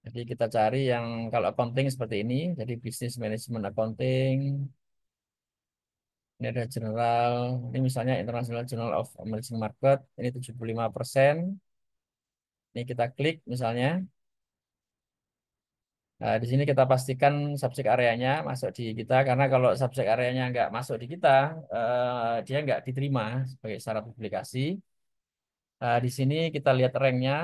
Jadi kita cari yang kalau accounting seperti ini, jadi business management accounting, ini ada general, ini misalnya International Journal of Emerging Market, ini 75%. Ini kita klik misalnya. Nah, di sini kita pastikan subjek areanya masuk di kita, karena kalau subjek areanya nggak masuk di kita, dia nggak diterima sebagai syarat publikasi. Di sini kita lihat ranknya,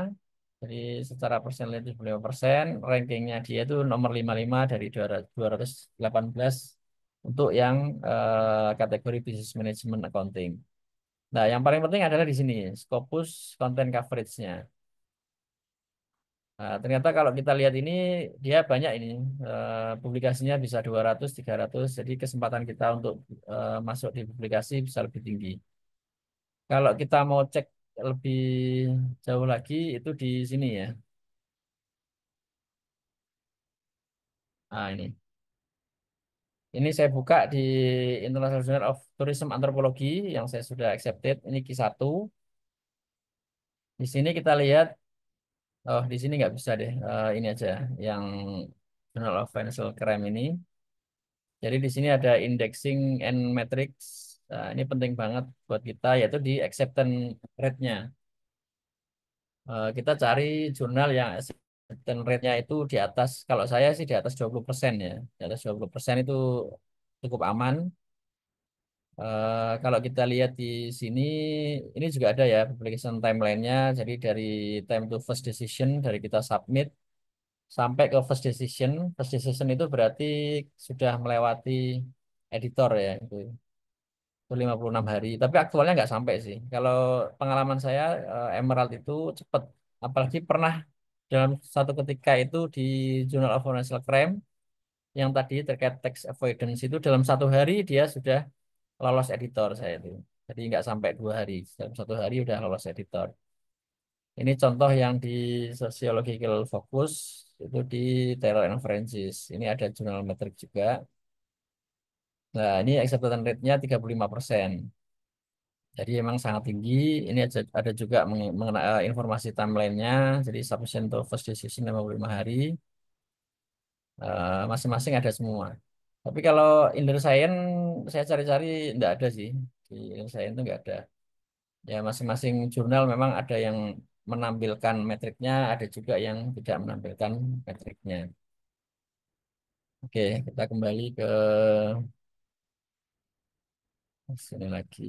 jadi secara persentil 75%, rankingnya dia itu nomor 55 dari 218 untuk yang kategori Business Management Accounting. Nah, yang paling penting adalah di sini, Scopus Content Coverage-nya. Nah, ternyata kalau kita lihat ini dia banyak ini publikasinya bisa 200, 300. Jadi kesempatan kita untuk masuk di publikasi bisa lebih tinggi. Kalau kita mau cek lebih jauh lagi itu di sini ya. Nah, ini. Ini saya buka di International Journal of Tourism Anthropology yang saya sudah accepted. Ini Q1. Di sini kita lihat, oh di sini nggak bisa deh. Ini aja yang Journal of Financial Crime ini. Jadi di sini ada indexing and metrics. Nah, ini penting banget buat kita yaitu di acceptance rate-nya. Kita cari jurnal yang acceptance rate-nya itu di atas, kalau saya sih di atas 20% ya. Di atas 20% itu cukup aman. Kalau kita lihat di sini, ini juga ada ya publication timeline-nya. Jadi dari time to first decision, dari kita submit sampai ke first decision. First decision itu berarti sudah melewati editor ya. Itu 56 hari. Tapi aktualnya nggak sampai sih. Kalau pengalaman saya, Emerald itu cepat. Apalagi pernah dalam satu ketika itu di Journal of Financial Crime, yang tadi terkait tax avoidance itu dalam 1 hari dia sudah lolos editor saya itu. Jadi nggak sampai 2 hari. Dalam 1 hari udah lolos editor. Ini contoh yang di Sociological Focus, itu di Taylor and Francis. Ini ada jurnal metrik juga. Nah, ini acceptance rate-nya 35%. Jadi emang sangat tinggi. Ini ada juga mengenai informasi timelinenya. Jadi sufficient to first decision 55 hari. Masing-masing ada semua. Tapi kalau Inner Science saya cari-cari nggak ada sih. Di Inner Science itu nggak ada. Ya masing-masing jurnal memang ada yang menampilkan metriknya, ada juga yang tidak menampilkan metriknya. Oke, kita kembali ke sini lagi.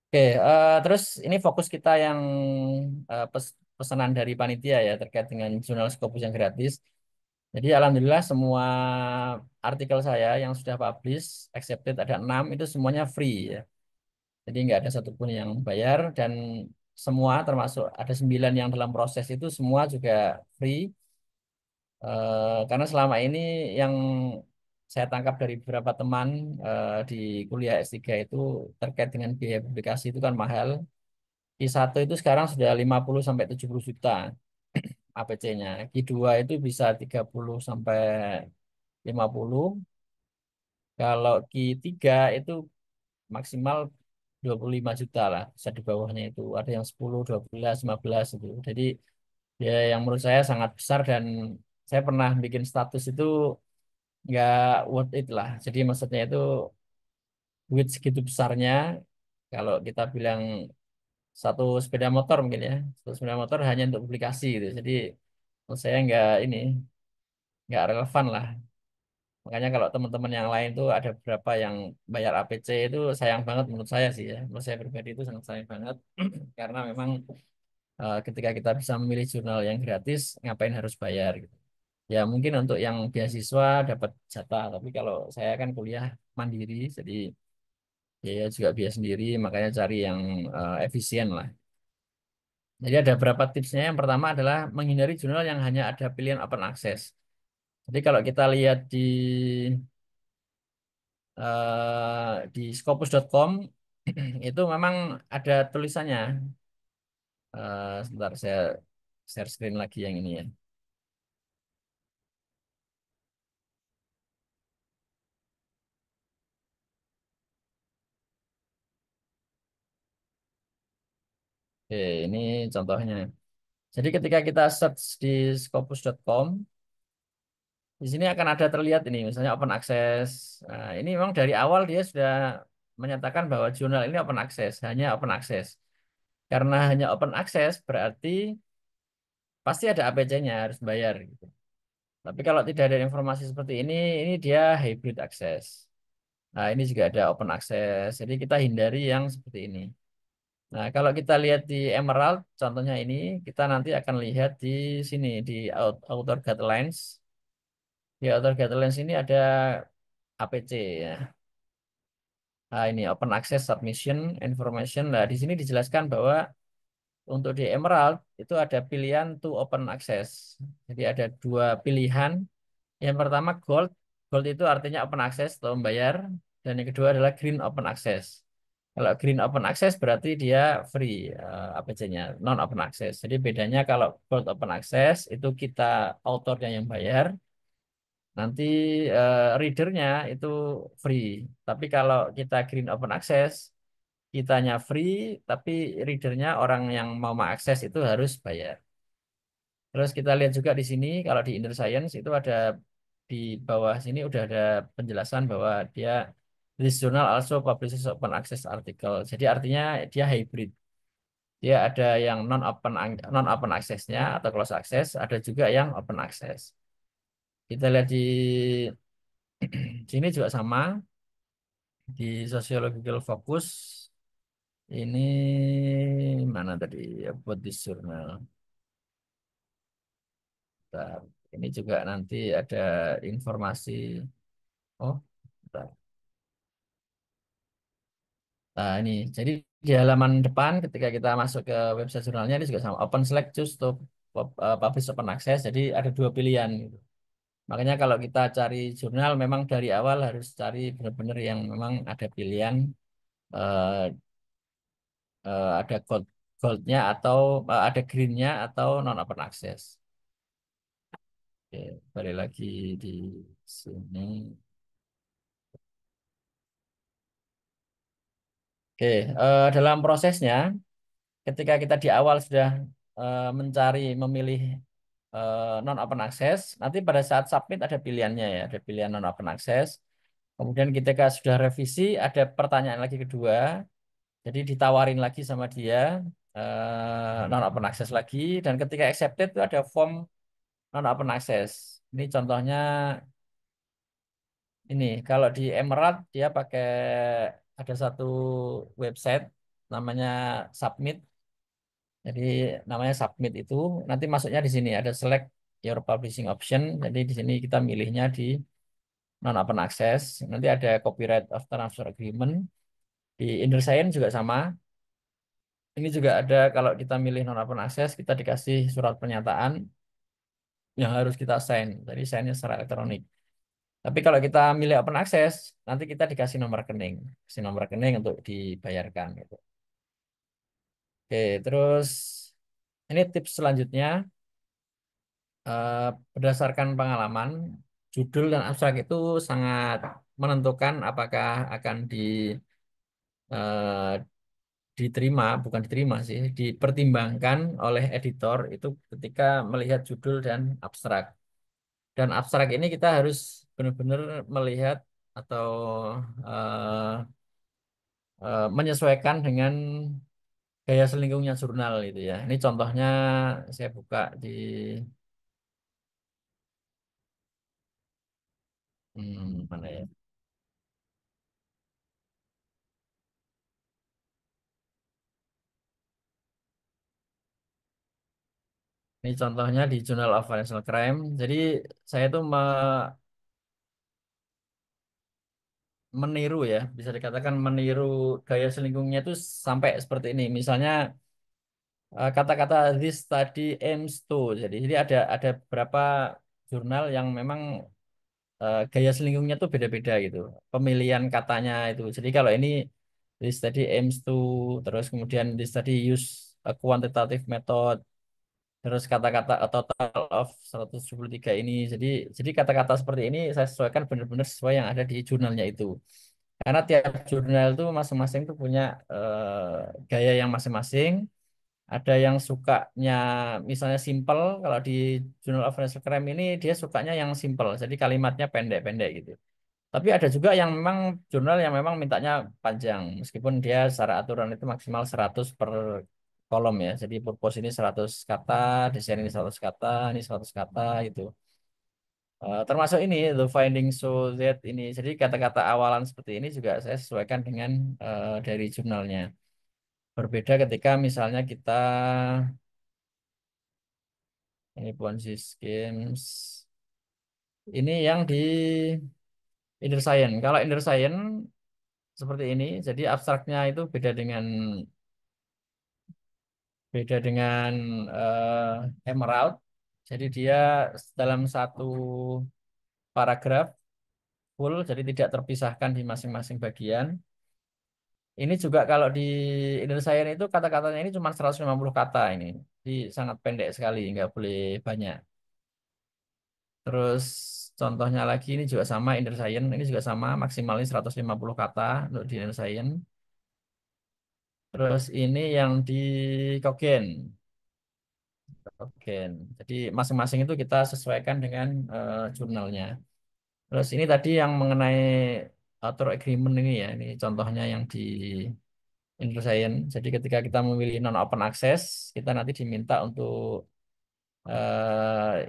Oke, terus ini fokus kita yang pesanan dari panitia ya terkait dengan jurnal Scopus yang gratis. Jadi alhamdulillah semua artikel saya yang sudah publish, accepted ada 6 itu semuanya free ya. Jadi nggak ada satupun yang bayar dan semua termasuk ada 9 yang dalam proses itu semua juga free. Karena selama ini yang saya tangkap dari beberapa teman di kuliah S3 itu terkait dengan biaya publikasi itu kan mahal. Q1 itu sekarang sudah 50 sampai 70 juta APC-nya. Q2 itu bisa 30 sampai 50. Kalau Q3 itu maksimal 25 juta lah. Bisa di bawahnya itu. Ada yang 10, 12, 15 itu. Jadi ya yang menurut saya sangat besar dan saya pernah bikin status itu nggak worth it lah. Jadi maksudnya itu duit segitu besarnya. Kalau kita bilang satu sepeda motor mungkin ya. Satu sepeda motor hanya untuk publikasi gitu. Jadi menurut saya nggak relevan lah. Makanya kalau teman-teman yang lain tuh ada beberapa yang bayar APC itu sayang banget menurut saya sih ya. Menurut saya pribadi itu sangat sayang banget karena memang ketika kita bisa memilih jurnal yang gratis, ngapain harus bayar gitu. Ya mungkin untuk yang beasiswa dapat jatah, tapi kalau saya kan kuliah mandiri, jadi biaya juga biaya sendiri, makanya cari yang efisien lah. Jadi ada beberapa tipsnya. Yang pertama adalah menghindari jurnal yang hanya ada pilihan open access. Jadi kalau kita lihat di scopus.com itu memang ada tulisannya. Sebentar saya share screen lagi yang ini ya. Oke, ini contohnya. Jadi ketika kita search di scopus.com, di sini akan ada terlihat ini, misalnya open access. Nah, ini memang dari awal dia sudah menyatakan bahwa jurnal ini open access, hanya open access. Karena hanya open access berarti pasti ada APC-nya harus bayar gitu. Tapi kalau tidak ada informasi seperti ini dia hybrid access. Nah, ini juga ada open access. Jadi kita hindari yang seperti ini. Nah, kalau kita lihat di Emerald, contohnya ini, kita nanti akan lihat di sini, di Author Guidelines. Di Author Guidelines ini ada APC ya. Nah, ini Open Access Submission Information. Nah, di sini dijelaskan bahwa untuk di Emerald itu ada pilihan to Open Access. Jadi ada dua pilihan. Yang pertama Gold. Gold itu artinya Open Access atau membayar. Dan yang kedua adalah Green Open Access. Kalau Green Open Access berarti dia free APC-nya, non Open Access. Jadi bedanya kalau Gold Open Access itu kita autornya yang bayar, nanti readernya itu free. Tapi kalau kita Green Open Access, kitanya free, tapi readernya orang yang mau mengakses itu harus bayar. Terus kita lihat juga di sini, kalau di Inner Science itu ada di bawah sini udah ada penjelasan bahwa dia this journal also publishes open access article. Jadi artinya dia hybrid. Dia ada yang non open access-nya atau close access, ada juga yang open access. Kita lihat di sini juga sama di sociological focus. Ini mana tadi buat this journal. Bentar. Ini juga nanti ada informasi. Oh, bentar. Nah, ini jadi di halaman depan ketika kita masuk ke website jurnalnya ini juga sama open select choose to publish open access. Jadi ada dua pilihan gitu. Makanya kalau kita cari jurnal memang dari awal harus cari benar-benar yang memang ada pilihan eh, ada goldnya atau ada greennya atau non open access. Oke, balik lagi di sini. Oke, dalam prosesnya, ketika kita di awal sudah mencari, memilih non open access, nanti pada saat submit ada pilihannya ya, ada pilihan non open access. Kemudian ketika sudah revisi, ada pertanyaan lagi kedua, jadi ditawarin lagi sama dia non open access lagi, dan ketika accepted itu ada form non open access. Ini contohnya ini, kalau di Emerald dia pakai ada satu website namanya Submit. Jadi namanya Submit itu nanti masuknya di sini ada select your publishing option. Jadi di sini kita milihnya di non open access. Nanti ada copyright of transfer agreement. Di InderScience juga sama. Ini juga ada kalau kita milih non open access kita dikasih surat pernyataan yang harus kita sign. Jadi signnya secara elektronik. Tapi kalau kita milih open access, nanti kita dikasih nomor rekening, kasih nomor rekening untuk dibayarkan gitu. Oke, terus ini tips selanjutnya, eh, berdasarkan pengalaman, judul dan abstrak itu sangat menentukan apakah akan eh, diterima, bukan diterima sih, dipertimbangkan oleh editor itu ketika melihat judul dan abstrak. Dan abstrak ini kita harus benar-benar melihat atau eh, menyesuaikan dengan gaya selingkungnya jurnal itu ya. Ini contohnya saya buka di mana ya? Ini contohnya di Journal of Financial Crime. Jadi saya tuh meniru ya, bisa dikatakan meniru gaya selingkungnya itu sampai seperti ini. Misalnya kata-kata this study aims to. Jadi ada beberapa jurnal yang memang gaya selingkungnya tuh beda-beda gitu. Pemilihan katanya itu. Jadi kalau ini this study aims to, terus kemudian this study use a quantitative method, terus kata-kata a total of 173 ini. Jadi kata-kata seperti ini saya sesuaikan benar-benar sesuai yang ada di jurnalnya itu. Karena tiap jurnal itu masing-masing tuh punya gaya yang masing-masing. Ada yang sukanya misalnya simple, kalau di Journal of Financial Crime ini dia sukanya yang simple, jadi kalimatnya pendek-pendek gitu. Tapi ada juga yang memang jurnal yang memang mintanya panjang, meskipun dia secara aturan itu maksimal 100 per kolom ya. Jadi purpose ini 100 kata, desain ini 100 kata, ini 100 kata gitu. Termasuk ini, the finding so that ini. Jadi kata-kata awalan seperti ini juga saya sesuaikan dengan dari jurnalnya. Berbeda ketika misalnya kita ini Ponzi schemes. Ini yang di Inner Science. Kalau Inner Science seperti ini, jadi abstraknya itu beda dengan Emerald. Jadi dia dalam satu paragraf full, jadi tidak terpisahkan di masing-masing bagian. Ini juga kalau di Inner Science itu kata-katanya ini cuma 150 kata ini. Jadi sangat pendek sekali, nggak boleh banyak. Terus contohnya lagi ini juga sama Inner Science, ini juga sama maksimalnya 150 kata untuk di Inner Science. Terus ini yang di Kogen. Kogen. Jadi masing-masing itu kita sesuaikan dengan jurnalnya. Terus ini tadi yang mengenai author agreement ini ya, ini contohnya yang di Inner Science. Jadi ketika kita memilih non open access, kita nanti diminta untuk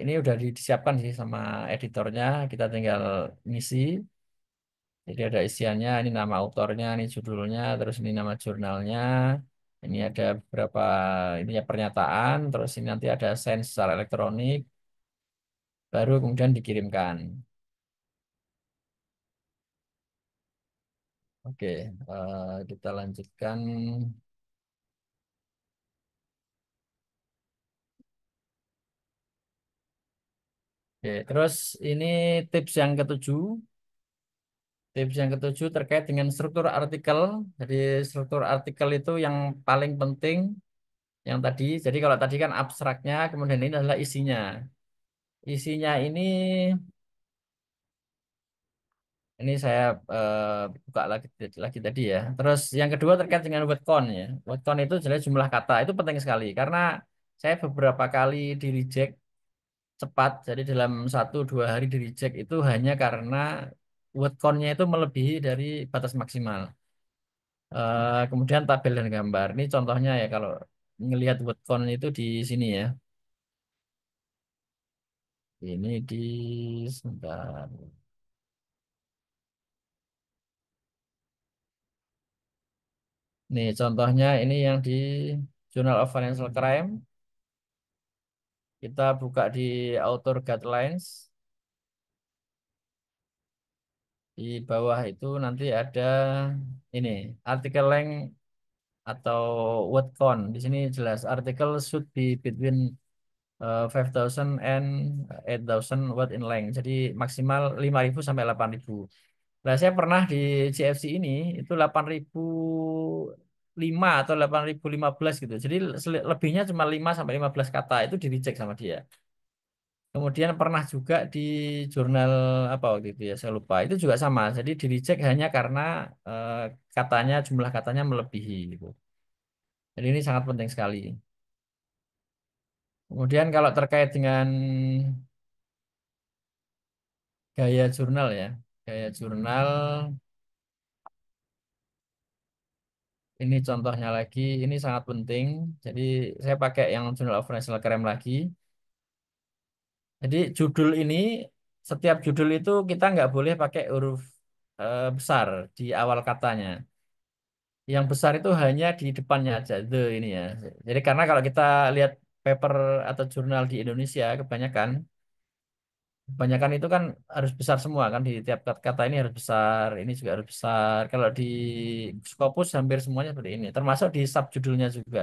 ini udah disiapkan sih sama editornya, kita tinggal ngisi. Jadi ada isiannya, ini nama autornya, ini judulnya, terus ini nama jurnalnya, ini ada beberapa ini ya pernyataan, terus ini nanti ada send secara elektronik, baru kemudian dikirimkan. Oke, kita lanjutkan. Oke, terus ini tips yang ketujuh. Tips yang ketujuh terkait dengan struktur artikel. Jadi struktur artikel itu yang paling penting yang tadi. Jadi kalau tadi kan abstraknya, kemudian ini adalah isinya. Isinya ini saya buka lagi tadi ya. Terus yang kedua terkait dengan word count ya. Word count itu jelas jumlah kata itu penting sekali karena saya beberapa kali di reject cepat. Jadi dalam 1-2 hari di reject itu hanya karena word count-nya itu melebihi dari batas maksimal. Kemudian tabel dan gambar. Ini contohnya ya kalau ngelihat word count itu di sini ya. Ini di sebentar. Nih contohnya ini yang di Journal of Financial Crime. Kita buka di Author Guidelines. Di bawah itu nanti ada ini artikel length atau word count. Di sini jelas artikel should be between 5.000 and 8.000 word in length. Jadi maksimal 5.000 sampai 8.000. Nah, saya pernah di CFC ini itu 8.005 atau 8.015 gitu. Jadi lebihnya cuma 5 sampai 15 kata itu di reject sama dia. Kemudian pernah juga di jurnal apa waktu itu ya, saya lupa. Itu juga sama. Jadi di reject hanya karena eh, katanya jumlah katanya melebihi gitu. Jadi ini sangat penting sekali. Kemudian kalau terkait dengan gaya jurnal ya. Gaya jurnal ini contohnya lagi, ini sangat penting. Jadi saya pakai yang Journal of National Crime lagi. Jadi judul ini, setiap judul itu kita nggak boleh pakai huruf besar di awal katanya. Yang besar itu hanya di depannya aja, the ini ya. Jadi karena kalau kita lihat paper atau jurnal di Indonesia, kebanyakan itu kan harus besar semua kan di tiap kata ini harus besar, ini juga harus besar. Kalau di Scopus hampir semuanya seperti ini, termasuk di subjudulnya juga.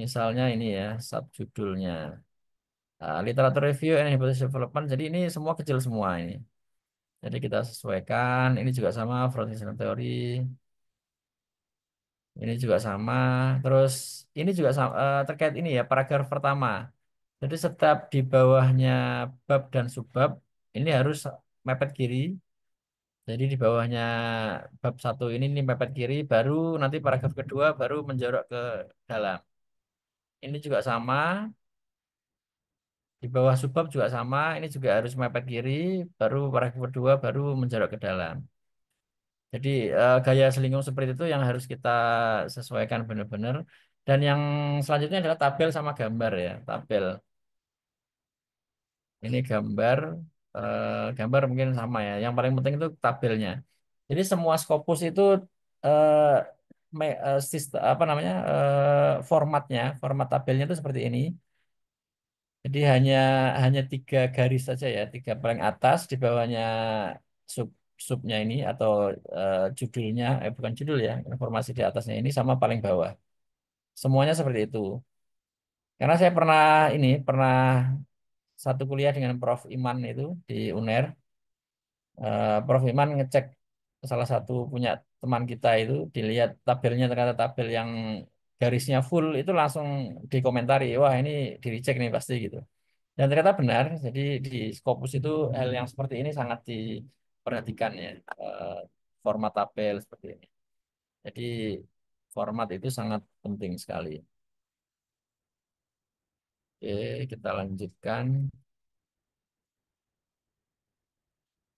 Misalnya ini ya, subjudulnya. Literatur review and hypothesis development. Jadi ini semua kecil semua ini. Jadi kita sesuaikan. Ini juga sama fraud design theory. Ini juga sama. Terus ini juga sama, terkait ini ya paragraf pertama. Jadi setiap di bawahnya bab dan subbab ini harus mepet kiri. Jadi di bawahnya bab satu ini mepet kiri, baru nanti paragraf kedua baru menjorok ke dalam. Ini juga sama. Di bawah subbab juga sama, ini juga harus mepet kiri, baru paragraf kedua baru menjorok ke dalam. Jadi gaya selingkuh seperti itu yang harus kita sesuaikan benar-benar. Dan yang selanjutnya adalah tabel sama gambar ya, tabel. Ini gambar, gambar mungkin sama ya. Yang paling penting itu tabelnya. Jadi semua Scopus itu eh, apa namanya formatnya, format tabelnya itu seperti ini. Jadi hanya 3 garis saja ya, 3 paling atas, di bawahnya sub subnya ini atau judulnya, bukan judul ya, informasi di atasnya ini sama paling bawah. Semuanya seperti itu. Karena saya pernah satu kuliah dengan Prof. Iman itu di UNER. Prof. Iman ngecek salah satu punya teman kita itu, dilihat tabelnya ternyata tabel yang garisnya full itu langsung dikomentari, wah ini di recheck nih pasti gitu. Dan ternyata benar, jadi di Scopus itu hal yang seperti ini sangat diperhatikan ya, eh, format tabel seperti ini. Jadi format itu sangat penting sekali. Oke, kita lanjutkan.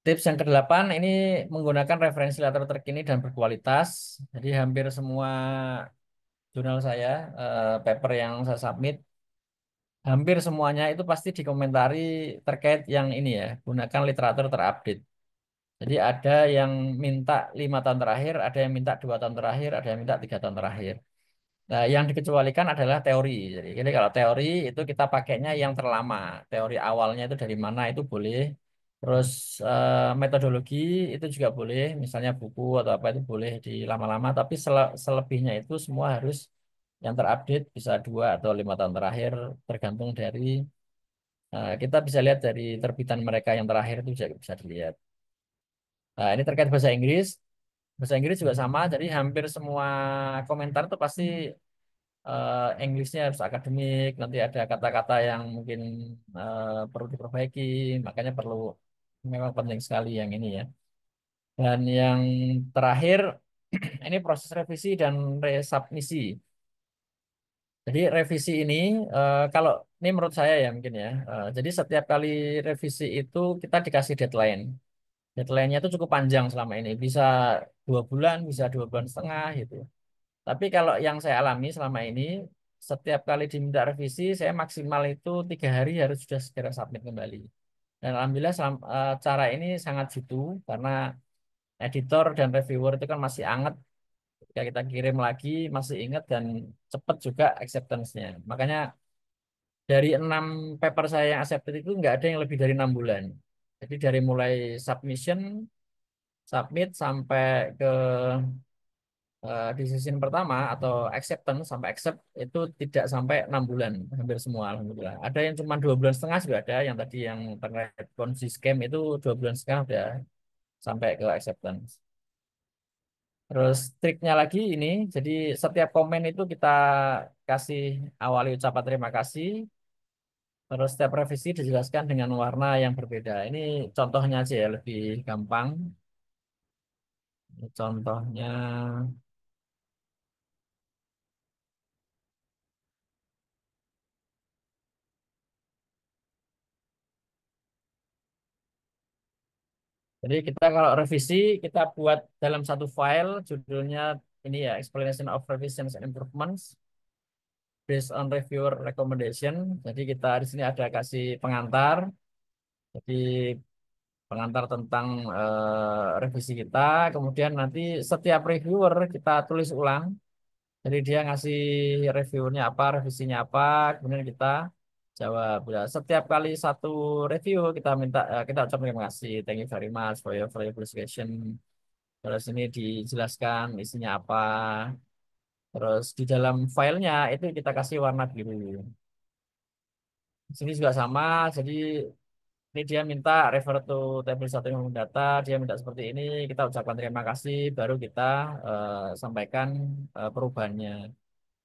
Tips yang kedelapan ini menggunakan referensi literatur terkini dan berkualitas. Jadi hampir semua jurnal saya, paper yang saya submit, hampir semuanya itu pasti dikomentari terkait yang ini ya, gunakan literatur terupdate. Jadi ada yang minta 5 tahun terakhir, ada yang minta 2 tahun terakhir, ada yang minta 3 tahun terakhir. Nah, yang dikecualikan adalah teori. Jadi kalau teori itu kita pakainya yang terlama. Teori awalnya itu dari mana itu boleh. Terus metodologi itu juga boleh. Misalnya buku atau apa itu boleh di lama-lama. Tapi selebihnya itu semua harus yang terupdate bisa 2 atau 5 tahun terakhir tergantung dari kita bisa lihat dari terbitan mereka yang terakhir itu juga bisa dilihat. Nah, ini terkait bahasa Inggris. Bahasa Inggris juga sama. Jadi hampir semua komentar itu pasti Englishnya harus akademik, nanti ada kata-kata yang mungkin perlu diperbaiki, makanya perlu memang penting sekali yang ini ya. Dan yang terakhir ini proses revisi dan resubmisi. Jadi revisi ini kalau ini menurut saya ya mungkin ya. Jadi setiap kali revisi itu kita dikasih deadline. Deadline-nya itu cukup panjang selama ini, bisa 2 bulan, bisa 2 bulan setengah gitu. Tapi kalau yang saya alami selama ini, setiap kali diminta revisi, saya maksimal itu 3 hari harus sudah segera submit kembali. Dan alhamdulillah cara ini sangat jitu karena editor dan reviewer itu kan masih anget. Ketika kita kirim lagi, masih ingat dan cepat juga acceptance-nya. Makanya dari 6 paper saya yang accepted itu nggak ada yang lebih dari 6 bulan. Jadi dari mulai submission, submit sampai ke decision pertama atau acceptance sampai accept itu tidak sampai 6 bulan, hampir semua alhamdulillah. Ada yang cuma 2 bulan setengah juga ada, yang tadi yang terkait Ponzi scam itu 2 bulan setengah udah sampai ke acceptance. Terus triknya lagi ini, jadi setiap komen itu kita kasih awali ucapan terima kasih. Terus setiap revisi dijelaskan dengan warna yang berbeda. Ini contohnya aja ya, lebih gampang. Ini contohnya. Jadi kita kalau revisi, kita buat dalam satu file, judulnya ini ya, Explanation of Revisions and Improvements based on Reviewer Recommendation. Jadi kita di sini ada kasih pengantar. Jadi pengantar tentang revisi kita. Kemudian nanti setiap reviewer kita tulis ulang. Jadi dia ngasih reviewnya apa, revisinya apa, kemudian kita jawab. Ya, setiap kali satu review kita minta kita ucapkan terima kasih, thank you very much for your valuable suggestion. Terus ini dijelaskan isinya apa. Terus di dalam filenya itu kita kasih warna biru. Di sini juga sama. Jadi ini dia minta refer to table satu yang data, dia minta seperti ini, kita ucapkan terima kasih, baru kita sampaikan perubahannya.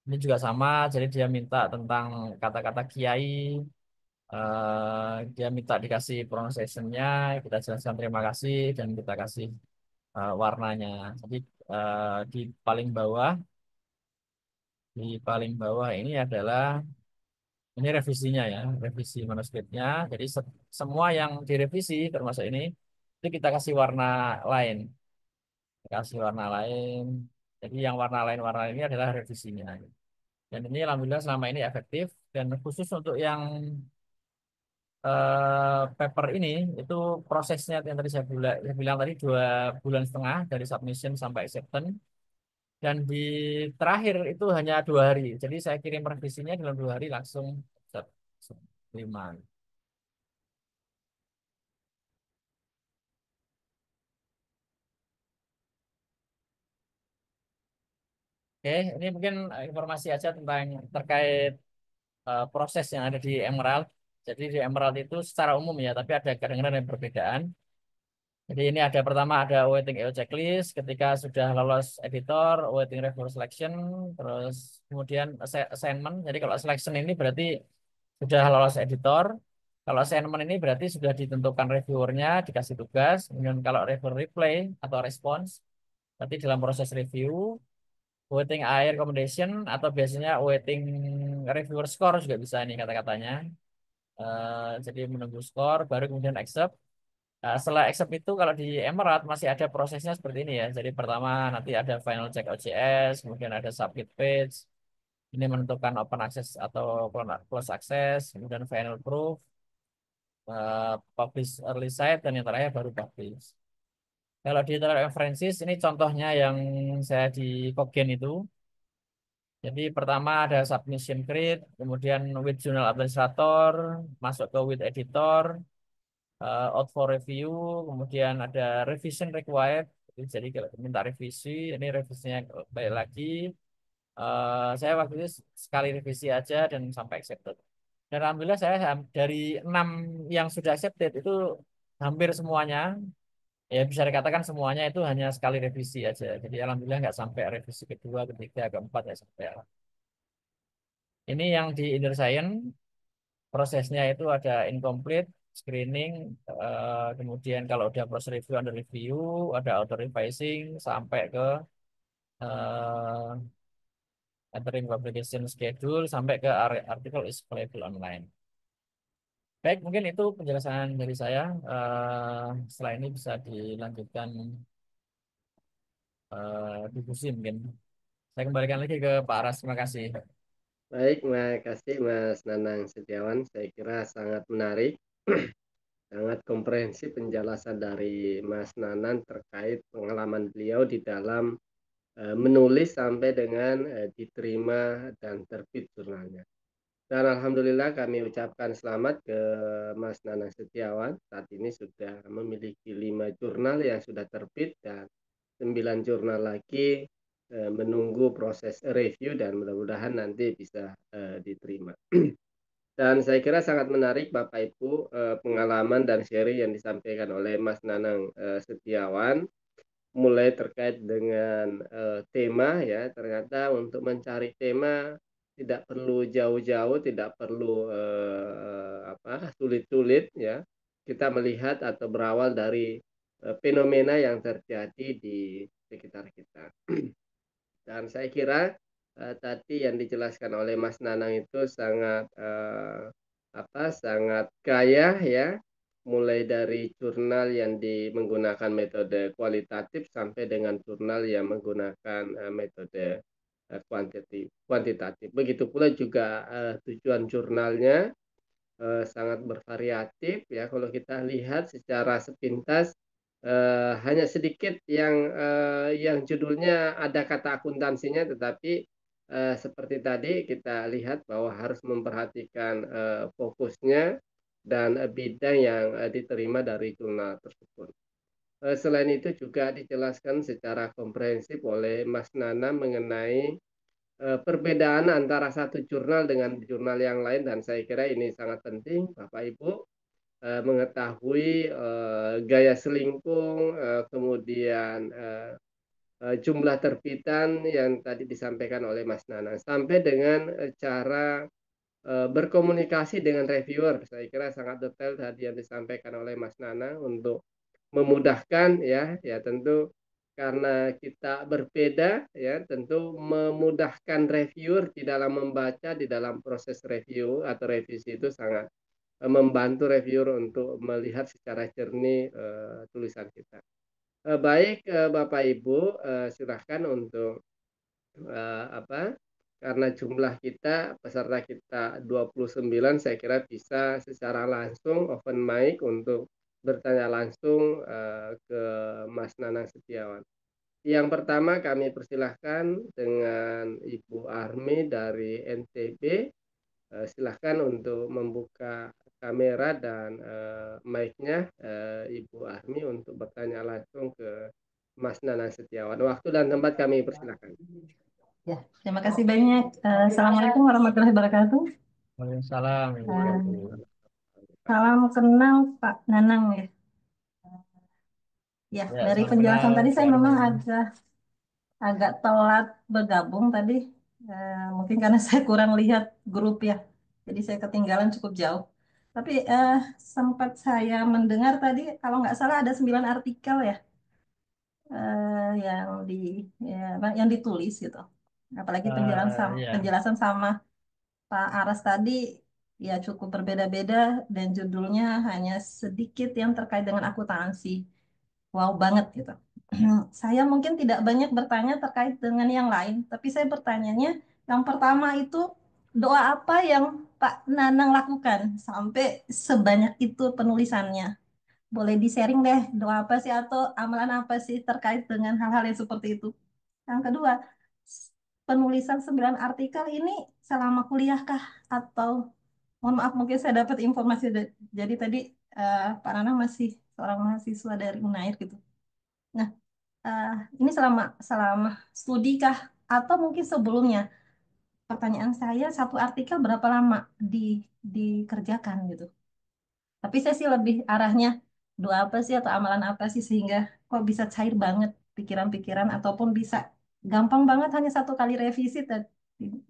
Ini juga sama, jadi dia minta tentang kata-kata kiai, dia minta dikasih pronunciation-nya, kita jelaskan terima kasih dan kita kasih warnanya. Jadi di paling bawah, ini adalah ini revisinya ya, revisi manuskripnya. Jadi semua yang direvisi termasuk ini itu kita kasih warna lain, kasih warna lain. Jadi yang warna lain ini adalah revisinya. Dan ini alhamdulillah selama ini efektif dan khusus untuk yang paper ini itu prosesnya yang tadi saya bilang tadi 2 bulan setengah dari submission sampai acceptance dan di terakhir itu hanya 2 hari. Jadi saya kirim revisinya dalam 2 hari langsung terima. Oke, ini mungkin informasi aja tentang terkait proses yang ada di Emerald. Jadi di Emerald itu secara umum ya, tapi ada kadang-kadang yang perbedaan. Jadi ini ada pertama ada awaiting EO checklist, ketika sudah lolos editor, awaiting reviewer selection, terus kemudian assignment. Jadi kalau selection ini berarti sudah lolos editor. Kalau assignment ini berarti sudah ditentukan reviewernya, dikasih tugas. Kemudian kalau reviewer reply atau response, berarti dalam proses review. Awaiting air recommendation atau biasanya awaiting reviewer score juga bisa nih kata-katanya. Jadi menunggu skor, baru kemudian accept. Setelah accept itu kalau di Emerald masih ada prosesnya seperti ini ya. Jadi pertama nanti ada final check OJS, kemudian ada submit page. Ini menentukan open access atau close access, kemudian final proof, publish early site, dan yang terakhir baru publish. Kalau di Internet References, ini contohnya yang saya di Coggen itu. Jadi pertama ada submission create, kemudian with journal administrator, masuk ke with editor, out for review, kemudian ada revision required. Jadi kalau minta revisi, ini revisinya balik lagi. Saya waktu itu sekali revisi aja dan sampai accepted. Dan alhamdulillah saya dari 6 yang sudah accepted itu hampir semuanya, ya bisa dikatakan semuanya itu hanya sekali revisi aja. Jadi alhamdulillah nggak sampai revisi kedua, ketiga, keempat ya sampai. Ini yang di Inner Science prosesnya itu ada incomplete, screening, kemudian kalau udah proses review, under review, ada auto revising sampai ke eh, entering publication schedule sampai ke artikel is available online. Baik, mungkin itu penjelasan dari saya. Setelah ini bisa dilanjutkan diskusi mungkin. Saya kembalikan lagi ke Pak Aras. Terima kasih. Baik, terima kasih Mas Nanang Setiawan. Saya kira sangat menarik, sangat komprehensif penjelasan dari Mas Nanan terkait pengalaman beliau di dalam menulis sampai dengan diterima dan terbit jurnalnya. Dan alhamdulillah kami ucapkan selamat ke Mas Nanang Setiawan. Saat ini sudah memiliki 5 jurnal yang sudah terbit dan 9 jurnal lagi menunggu proses review dan mudah-mudahan nanti bisa diterima. Dan saya kira sangat menarik Bapak Ibu pengalaman dan sharing yang disampaikan oleh Mas Nanang Setiawan, mulai terkait dengan tema ya. Ternyata untuk mencari tema tidak perlu jauh-jauh, tidak perlu sulit-sulit ya. Kita melihat atau berawal dari fenomena yang terjadi di sekitar kita. Dan saya kira tadi yang dijelaskan oleh Mas Nanang itu sangat kaya ya, mulai dari jurnal yang menggunakan metode kualitatif sampai dengan jurnal yang menggunakan metode kuantitatif. Begitu pula juga tujuan jurnalnya sangat bervariatif ya. Kalau kita lihat secara sepintas hanya sedikit yang judulnya ada kata akuntansinya, tetapi seperti tadi kita lihat bahwa harus memperhatikan fokusnya dan bidang yang diterima dari jurnal tersebut. Selain itu juga dijelaskan secara komprehensif oleh Mas Nana mengenai perbedaan antara satu jurnal dengan jurnal yang lain, dan saya kira ini sangat penting Bapak Ibu mengetahui gaya selingkung, kemudian jumlah terbitan yang tadi disampaikan oleh Mas Nana, sampai dengan cara berkomunikasi dengan reviewer. Saya kira sangat detail tadi yang disampaikan oleh Mas Nana untuk memudahkan ya tentu karena kita berbeda ya, tentu memudahkan reviewer di dalam membaca, di dalam proses review atau revisi itu sangat membantu reviewer untuk melihat secara jernih tulisan kita. Baik Bapak Ibu, silahkan untuk karena jumlah kita peserta kita 29, saya kira bisa secara langsung open mic untuk bertanya langsung ke Mas Nanang Setiawan. Yang pertama kami persilahkan dengan Ibu Armi dari NTB. Silahkan untuk membuka kamera dan mic-nya Ibu Armi untuk bertanya langsung ke Mas Nanang Setiawan. Waktu dan tempat kami persilahkan. Ya, terima kasih banyak. Assalamualaikum warahmatullahi wabarakatuh. Waalaikumsalam. Salam kenal Pak Nanang ya. Ya, Ya, dari salam penjelasan kenal, tadi Bu saya Armi. memang agak telat bergabung tadi. Mungkin karena saya kurang lihat grup ya. Jadi saya ketinggalan cukup jauh. Tapi sempat saya mendengar tadi kalau nggak salah ada 9 artikel ya yang ya, yang ditulis gitu. Apalagi Ya, penjelasan sama Pak Aras tadi ya cukup berbeda-beda dan judulnya hanya sedikit yang terkait dengan akuntansi. Wow banget gitu. Saya mungkin tidak banyak bertanya terkait dengan yang lain, tapi saya bertanyanya yang pertama itu doa apa yang Pak Nanang lakukan sampai sebanyak itu penulisannya. Boleh di-sharing deh doa apa sih atau amalan apa sih terkait dengan hal-hal yang seperti itu. Yang kedua, penulisan 9 artikel ini selama kuliah kah atau mohon maaf mungkin saya dapat informasi jadi tadi Pak Nanang masih seorang mahasiswa dari Unair gitu. Nah, eh, ini selama selama studi kah atau mungkin sebelumnya? Pertanyaan saya satu artikel berapa lama dikerjakan gitu. Tapi saya sih lebih arahnya doa apa sih atau amalan apa sih sehingga kok bisa cair banget pikiran-pikiran ataupun bisa gampang banget hanya satu kali revisi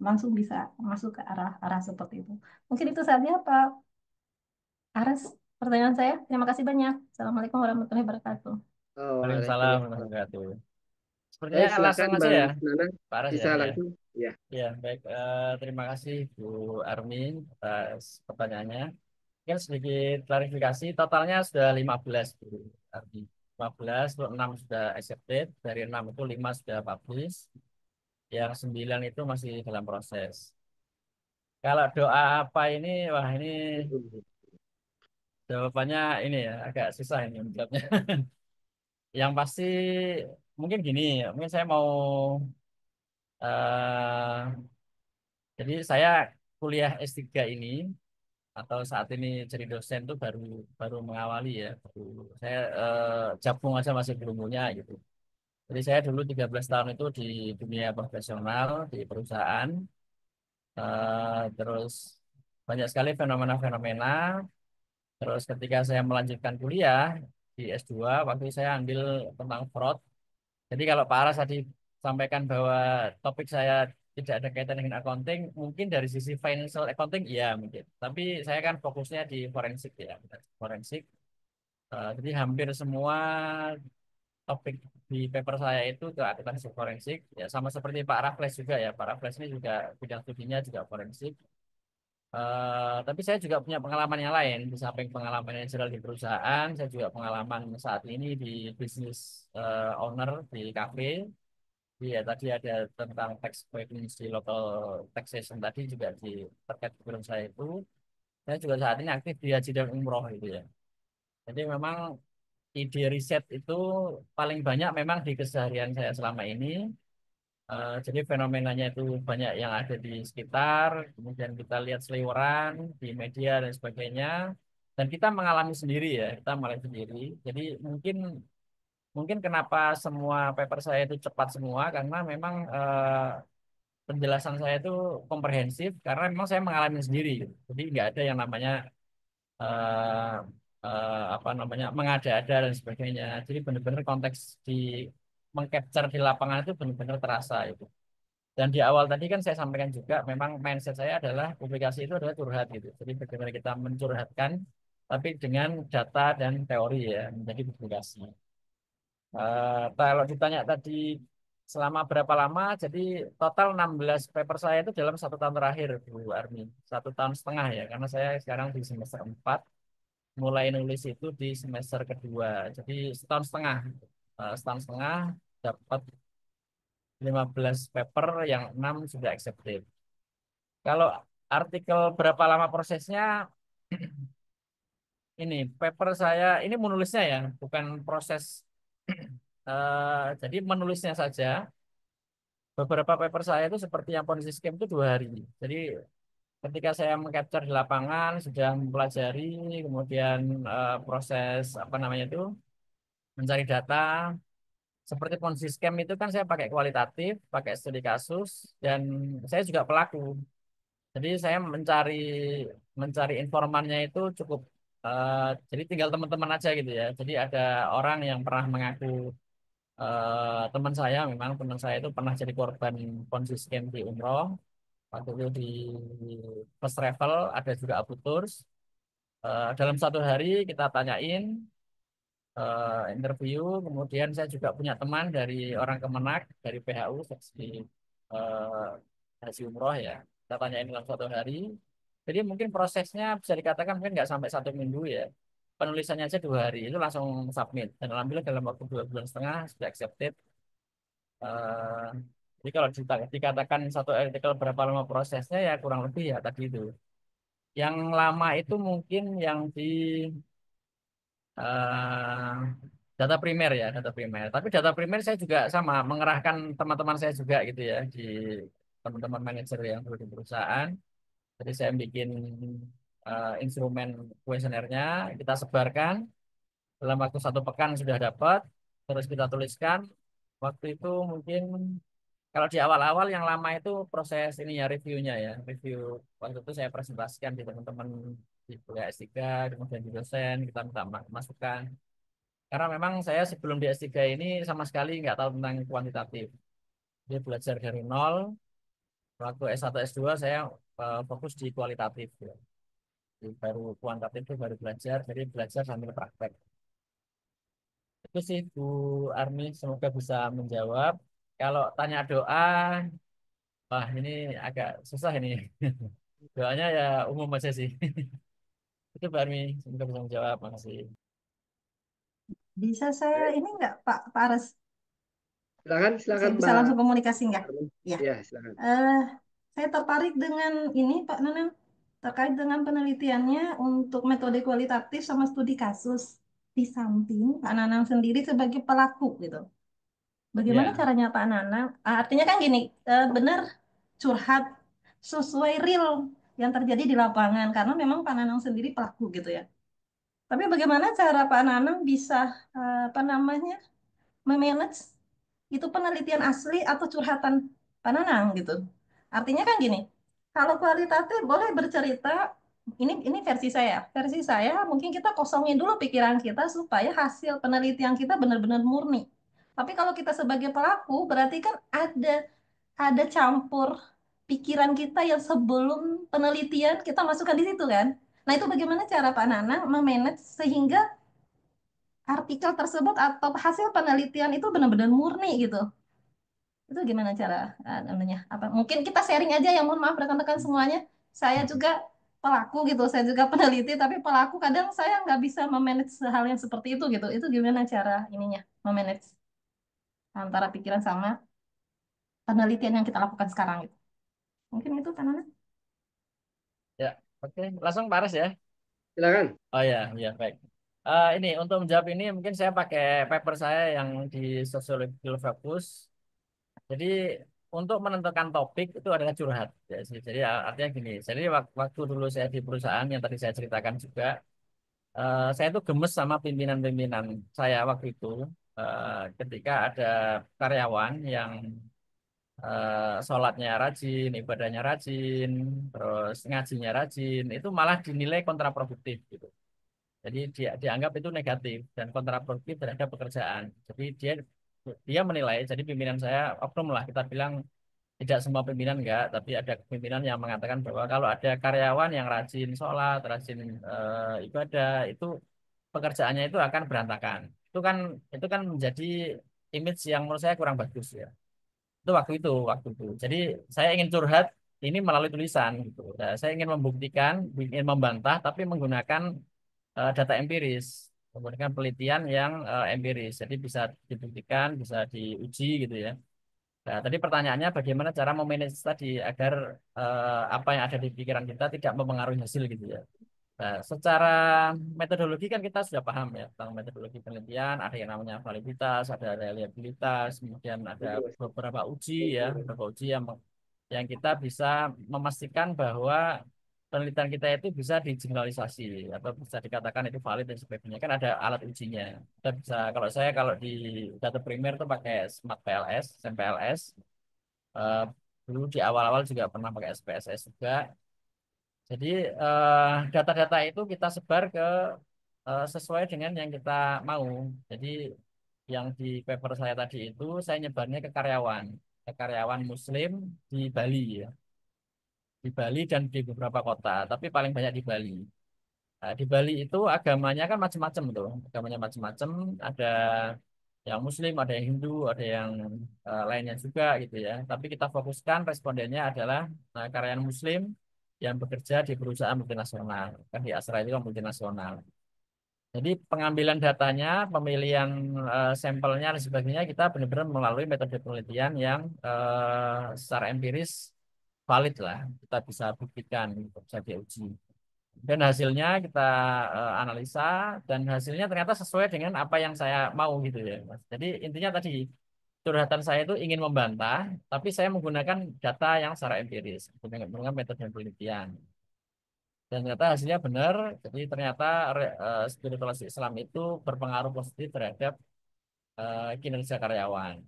langsung bisa masuk ke arah seperti itu. Mungkin itu saja Pak Aras pertanyaan saya. Terima kasih banyak. Assalamualaikum warahmatullahi wabarakatuh. Oh, Waalaikumsalam warahmatullahi waalaikumsalam. wabarakatuh. Sepertinya Baik, silakan langsung aja Bang ya, Nana, Pak Aras ya. bisa Ya, langsung. Ya. ya baik. Terima kasih Bu Armin atas pertanyaannya. Mungkin sedikit klarifikasi, totalnya sudah 15 Bu Armin. 15, 6 sudah accepted, dari 6 itu 5 sudah publish, yang 9 itu masih dalam proses. Kalau doa apa ini, wah ini jawabannya ini ya, agak susah ini menjawabnya. Yang pasti mungkin gini, mungkin saya mau eh jadi saya kuliah S3 ini atau saat ini jadi dosen tuh baru baru mengawali ya. Saya gabung aja masih belum punya gitu. Jadi saya dulu 13 tahun itu di dunia profesional di perusahaan, terus banyak sekali fenomena-fenomena. Terus ketika saya melanjutkan kuliah di S2, waktu itu saya ambil tentang fraud. Jadi kalau Pak Aras tadi sampaikan bahwa topik saya tidak ada kaitan dengan accounting, mungkin dari sisi financial accounting iya mungkin. Tapi saya kan fokusnya di forensik ya, forensik. Jadi hampir semua topik di paper saya itu ke akuntansi forensik. Ya sama seperti Pak Raffles juga ya. Pak Raffles ini juga bidang studinya juga forensik. Tapi saya juga punya pengalaman yang lain. Di samping pengalaman yang jelas di perusahaan, saya juga pengalaman saat ini di bisnis owner di kafe. Iya, tadi ada tentang tax havens di local taxation tadi juga di terkait program saya itu. Saya juga saat ini aktif di Haji dan Umroh itu ya. Jadi memang ide riset itu paling banyak memang di keseharian saya selama ini. Jadi fenomenanya itu banyak yang ada di sekitar, kemudian kita lihat seliweran di media dan sebagainya. Dan kita mengalami sendiri ya, kita mengalami sendiri. Jadi mungkin mungkin kenapa semua paper saya itu cepat semua karena memang penjelasan saya itu komprehensif karena memang saya mengalami sendiri gitu. Jadi nggak ada yang namanya eh, apa namanya mengada-ada dan sebagainya. Jadi benar-benar konteks di mengcapture di lapangan itu benar-benar terasa itu. Dan di awal tadi kan saya sampaikan juga memang mindset saya adalah publikasi itu adalah curhat gitu. Jadi bagaimana kita mencurhatkan tapi dengan data dan teori ya menjadi publikasi. Kalau ditanya tadi selama berapa lama, jadi total 16 paper saya itu dalam 1 tahun terakhir, Bu Armi. 1 tahun setengah ya, karena saya sekarang di semester 4, mulai nulis itu di semester kedua. Jadi setahun setengah. Setahun setengah dapat 15 paper yang 6 sudah accepted. Kalau artikel berapa lama prosesnya, ini paper saya, ini menulisnya ya, bukan proses. Jadi menulisnya saja. Beberapa paper saya itu seperti yang Ponzi Scheme itu 2 hari. Jadi ketika saya mengcapture di lapangan, sudah mempelajari, kemudian proses apa namanya itu mencari data. Seperti Ponzi Scheme itu kan saya pakai kualitatif, pakai studi kasus, dan saya juga pelaku. Jadi saya mencari mencari informannya itu cukup. Jadi tinggal teman-teman aja gitu ya. Jadi ada orang yang pernah mengaku teman saya, memang teman saya itu pernah jadi korban Ponzi Scheme di umroh. Waktu itu di first travel ada juga Abu Tours. Dalam 1 hari kita tanyain interview, kemudian saya juga punya teman dari orang Kemenak dari PHU seksi eh, haji umroh ya. Kita tanyain dalam 1 hari. Jadi mungkin prosesnya bisa dikatakan mungkin nggak sampai 1 minggu ya. Penulisannya aja 2 hari itu langsung submit dan alhamdulillah dalam waktu 2 bulan setengah sudah accepted. Eh, jadi kalau dikatakan satu artikel berapa lama prosesnya ya kurang lebih ya tadi itu. Yang lama itu mungkin yang di eh, data primer ya, data primer. Tapi data primer saya juga sama mengerahkan teman-teman saya juga gitu ya di teman-teman manajer yang dulu di perusahaan. Jadi saya bikin instrumen kuesionernya, kita sebarkan dalam waktu 1 pekan sudah dapat, terus kita tuliskan. Waktu itu mungkin kalau di awal-awal yang lama itu proses ini ya reviewnya ya, review waktu itu saya presentasikan di teman-teman di kuliah S3, kemudian di dosen kita minta masukan. Karena memang saya sebelum di S3 ini sama sekali nggak tahu tentang kuantitatif. Dia belajar dari nol, waktu S1 S2 saya fokus di kualitatif ya. Jadi baru kuantitatif itu baru belajar, jadi belajar sambil praktek. Itu sih Bu Armi, semoga bisa menjawab. Kalau tanya doa, wah ini agak susah ini. Doanya ya umum aja sih. Itu Bu Armi, semoga bisa menjawab. Makasih. Bisa saya Baik, ini enggak Pak Aras? silakan Saya bisa Mbak langsung komunikasi enggak? Armin. Ya. Ya, silakan. Eh, saya tertarik dengan ini Pak Nanang terkait dengan penelitiannya untuk metode kualitatif sama studi kasus. Di samping Pak Nanang sendiri sebagai pelaku gitu. Bagaimana Ya, caranya Pak Nanang? Artinya kan gini, benar curhat sesuai real yang terjadi di lapangan karena memang Pak Nanang sendiri pelaku gitu ya. Tapi bagaimana cara Pak Nanang bisa apa namanya memanage itu penelitian asli atau curhatan Pak Nanang gitu. Artinya kan gini, kalau kualitatif boleh bercerita, ini versi saya. Versi saya mungkin kita kosongin dulu pikiran kita supaya hasil penelitian kita benar-benar murni. Tapi kalau kita sebagai pelaku berarti kan ada campur pikiran kita yang sebelum penelitian kita masukkan di situ kan. Nah, itu bagaimana cara Pak Nanang memanage sehingga artikel tersebut atau hasil penelitian itu benar-benar murni gitu. Itu gimana cara namanya? Apa? Mungkin kita sharing aja ya, mohon maaf rekan-rekan semuanya. Saya juga pelaku gitu, saya juga peneliti, tapi pelaku kadang saya nggak bisa memanage hal yang seperti itu gitu. Itu gimana cara ininya memanage antara pikiran sama penelitian yang kita lakukan sekarang gitu. Mungkin itu Tanana. ya, oke, langsung Paris ya. Silakan. Oh ya, ya baik. Ini untuk menjawab ini mungkin saya pakai paper saya yang di Sosiologi Filosofus. Jadi untuk menentukan topik itu adalah curhat. Ya, sih. Jadi artinya gini. Jadi waktu dulu saya di perusahaan yang tadi saya ceritakan juga, saya itu gemes sama pimpinan-pimpinan saya waktu itu. Ketika ada karyawan yang sholatnya rajin, ibadahnya rajin, terus ngajinya rajin, itu malah dinilai kontraproduktif gitu. Jadi dianggap itu negatif dan kontraproduktif terhadap pekerjaan. Jadi dia dia menilai, jadi pimpinan saya oknum lah kita bilang tidak semua pimpinan enggak, tapi ada pimpinan yang mengatakan bahwa kalau ada karyawan yang rajin sholat, rajin ibadah, itu pekerjaannya itu akan berantakan. Itu kan menjadi image yang menurut saya kurang bagus ya. Itu waktu itu. Jadi saya ingin curhat ini melalui tulisan gitu. Nah, saya ingin membuktikan, ingin membantah, tapi menggunakan data empiris, menggunakan penelitian yang empiris. Jadi bisa dibuktikan, bisa diuji gitu ya. Nah, tadi pertanyaannya bagaimana cara memanage tadi agar apa yang ada di pikiran kita tidak mempengaruhi hasil gitu ya. Nah, secara metodologi kan kita sudah paham ya tentang metodologi penelitian, ada yang namanya validitas, ada reliabilitas, kemudian ada beberapa uji ya, beberapa uji yang kita bisa memastikan bahwa penelitian kita itu bisa digeneralisasi atau bisa dikatakan itu valid dan sebagainya. Kan ada alat ujinya. Kita bisa kalau di data primer itu pakai Smart PLS, SMPLS. Eh, Dulu di awal-awal juga pernah pakai SPSS juga. Jadi data-data itu kita sebar ke sesuai dengan yang kita mau. Jadi yang di paper saya tadi itu saya nyebarnya ke karyawan Muslim di Bali ya, di Bali dan di beberapa kota, tapi paling banyak di Bali. Nah, di Bali itu agamanya kan macam-macam tuh, agamanya macam-macam. Ada yang Muslim, ada yang Hindu, ada yang lainnya juga gitu ya. Tapi kita fokuskan respondennya adalah karyawan Muslim yang bekerja di perusahaan multinasional. Kan di Astra itu kan multinasional. Jadi pengambilan datanya, pemilihan sampelnya dan sebagainya kita benar-benar melalui metode penelitian yang secara empiris valid lah. Kita bisa buktikan, bisa diuji. Dan hasilnya kita analisa dan hasilnya ternyata sesuai dengan apa yang saya mau gitu ya, Mas. Jadi intinya tadi curhatan saya itu ingin membantah, tapi saya menggunakan data yang secara empiris, menggunakan metode penelitian. Dan ternyata hasilnya benar, jadi ternyata spiritualisasi Islam itu berpengaruh positif terhadap kinerja karyawan.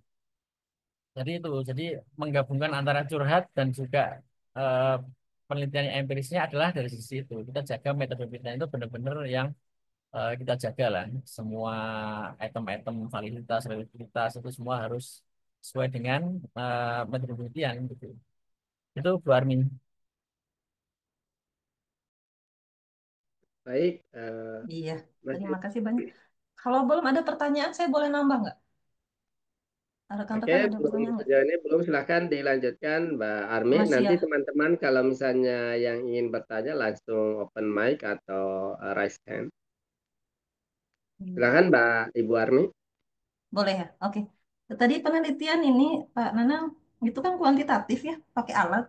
Jadi itu, jadi menggabungkan antara curhat dan juga eh, penelitian yang empirisnya adalah dari sisi itu. Kita jaga metode penelitian itu benar-benar yang kita jaga lah. Semua item-item validitas, reliabilitas itu semua harus sesuai dengan metode penelitian gitu. Itu Bu Armin. Baik, Iya, Mas. terima kasih banyak. Kalau belum ada pertanyaan, saya boleh nambah nggak? Oke, Rekan-rekan ada belum pertanyaan nggak? sejauh ini belum, silahkan dilanjutkan Mbak Armi. Masih Nanti ya? teman-teman kalau misalnya yang ingin bertanya langsung open mic atau raise hand. Hmm. Silahkan Mbak Ibu Armi. Boleh ya? Oke. Tadi penelitian ini, Pak Nanang, itu kan kuantitatif ya, pakai alat.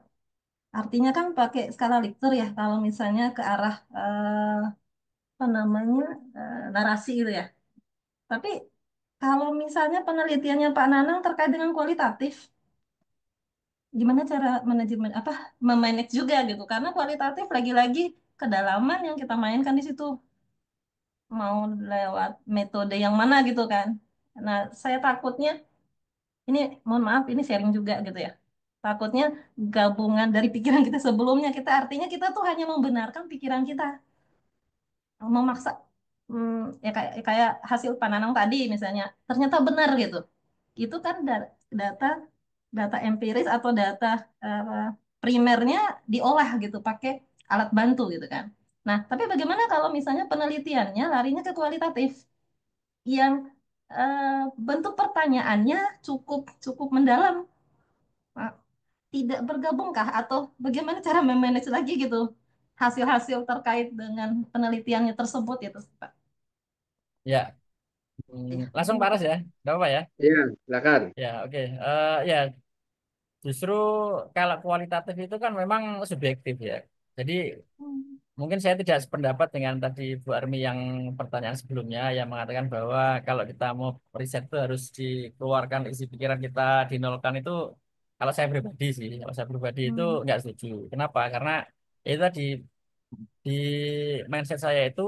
Artinya kan pakai skala Likert ya, kalau misalnya ke arah apa namanya narasi gitu ya. Tapi kalau misalnya penelitiannya Pak Nanang terkait dengan kualitatif, gimana cara manajemen apa memanage juga gitu? Karena kualitatif lagi-lagi kedalaman yang kita mainkan di situ mau lewat metode yang mana gitu kan. Nah, saya takutnya ini mohon maaf ini sharing juga gitu ya. Takutnya gabungan dari pikiran kita sebelumnya kita artinya kita tuh hanya membenarkan pikiran kita, memaksa ya kayak hasil Pananang tadi misalnya ternyata benar gitu. Itu kan data data empiris atau data eh, primernya diolah gitu pakai alat bantu gitu kan. Nah, tapi bagaimana kalau misalnya penelitiannya larinya ke kualitatif yang bentuk pertanyaannya cukup cukup mendalam. Nah, tidak bergabungkah atau bagaimana cara memanage lagi gitu hasil-hasil terkait dengan penelitiannya tersebut itu, Pak. Ya, Ya, langsung mungkin Pak itu. Aras ya. Nggak apa-apa ya. Ya, silakan. Ya, oke. Ya, justru kalau kualitatif itu kan memang subjektif ya. Jadi Hmm. mungkin saya tidak sependapat dengan tadi Bu Armi yang pertanyaan sebelumnya yang mengatakan bahwa kalau kita mau riset itu harus dikeluarkan isi pikiran kita, dinolkan itu. Kalau saya pribadi sih, kalau saya pribadi itu Hmm. nggak setuju. Kenapa? Karena itu tadi di mindset saya itu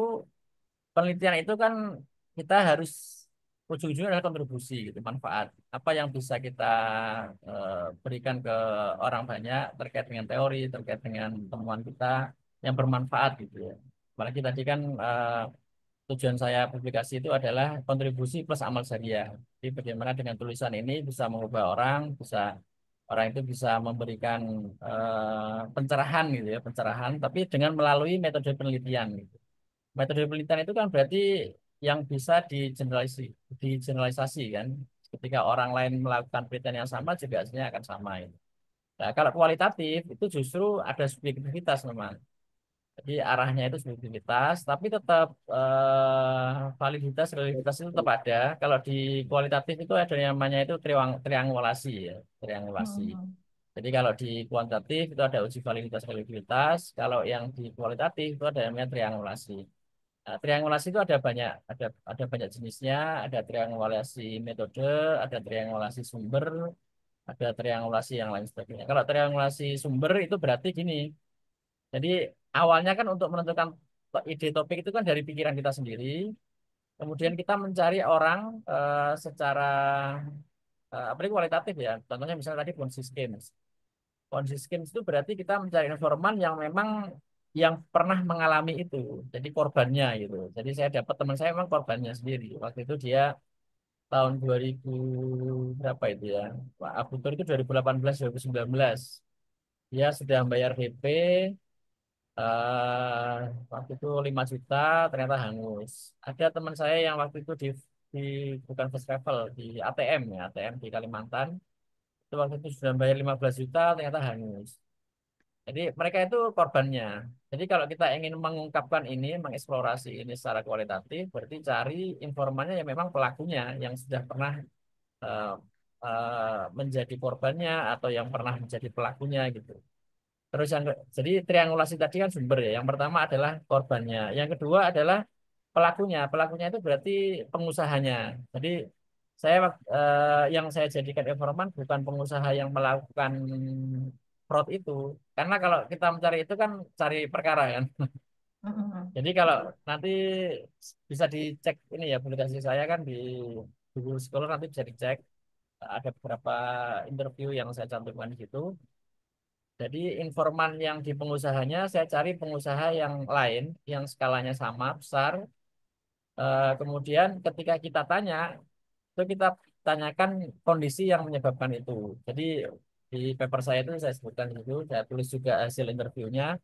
penelitian itu kan kita harus ujung-ujungnya adalah kontribusi gitu, manfaat. Apa yang bisa kita berikan ke orang banyak terkait dengan teori, terkait dengan temuan kita yang bermanfaat gitu ya. Apalagi tadi kan tujuan saya publikasi itu adalah kontribusi plus amal jariah. Jadi bagaimana dengan tulisan ini bisa mengubah orang, bisa orang itu bisa memberikan pencerahan gitu ya, pencerahan, tapi dengan melalui metode penelitian gitu. Metode penelitian itu kan berarti yang bisa digeneralisasi kan. Ketika orang lain melakukan penelitian yang sama juga hasilnya akan sama. Gitu. Nah, kalau kualitatif itu justru ada subjektivitas memang. Jadi arahnya itu subjektivitas, tapi tetap validitas, reliabilitas itu tetap ada. Kalau di kualitatif itu ada yang namanya itu triangulasi ya, triangulasi. Hmm. Jadi kalau di kuantitatif itu ada uji validitas, reliabilitas. Kalau yang di kualitatif itu ada yang namanya triangulasi. Nah, triangulasi itu ada banyak jenisnya, ada triangulasi metode, ada triangulasi sumber, ada triangulasi yang lain sebagainya. Kalau triangulasi sumber itu berarti gini. Jadi awalnya kan untuk menentukan ide topik itu kan dari pikiran kita sendiri. Kemudian kita mencari orang secara apa itu kualitatif ya. Contohnya misalnya tadi Ponzi schemes. Ponzi schemes itu berarti kita mencari informan yang memang yang pernah mengalami itu. Jadi korbannya gitu. Jadi saya dapat teman saya memang korbannya sendiri. Waktu itu dia tahun 2000 berapa itu ya. Pak Abu Tur itu 2018 2019. Dia sudah membayar DP eh waktu itu 5 juta ternyata hangus. Ada teman saya yang waktu itu di bukan first travel di ATM ya, ATM di Kalimantan. Itu waktu itu sudah bayar 15 juta ternyata hangus. Jadi mereka itu korbannya. Jadi kalau kita ingin mengungkapkan ini, mengeksplorasi ini secara kualitatif, berarti cari informannya yang memang pelakunya yang sudah pernah eh, menjadi korbannya atau yang pernah menjadi pelakunya gitu. Terus jadi triangulasi tadi kan sumber ya. Yang pertama adalah korbannya. Yang kedua adalah pelakunya. Pelakunya itu berarti pengusahanya. Jadi yang saya jadikan informan bukan pengusaha yang melakukan fraud itu. Karena kalau kita mencari itu kan cari perkara kan. Hmm. Jadi kalau Betul. nanti bisa dicek ini ya publikasi saya kan di Google Scholar nanti bisa dicek. Ada beberapa interview yang saya cantumkan di situ. Jadi informan yang di pengusahanya saya cari pengusaha yang lain yang skalanya sama besar. Kemudian ketika kita tanya itu kita tanyakan kondisi yang menyebabkan itu. Jadi Di paper saya itu saya sebutkan itu, saya tulis juga hasil interviewnya.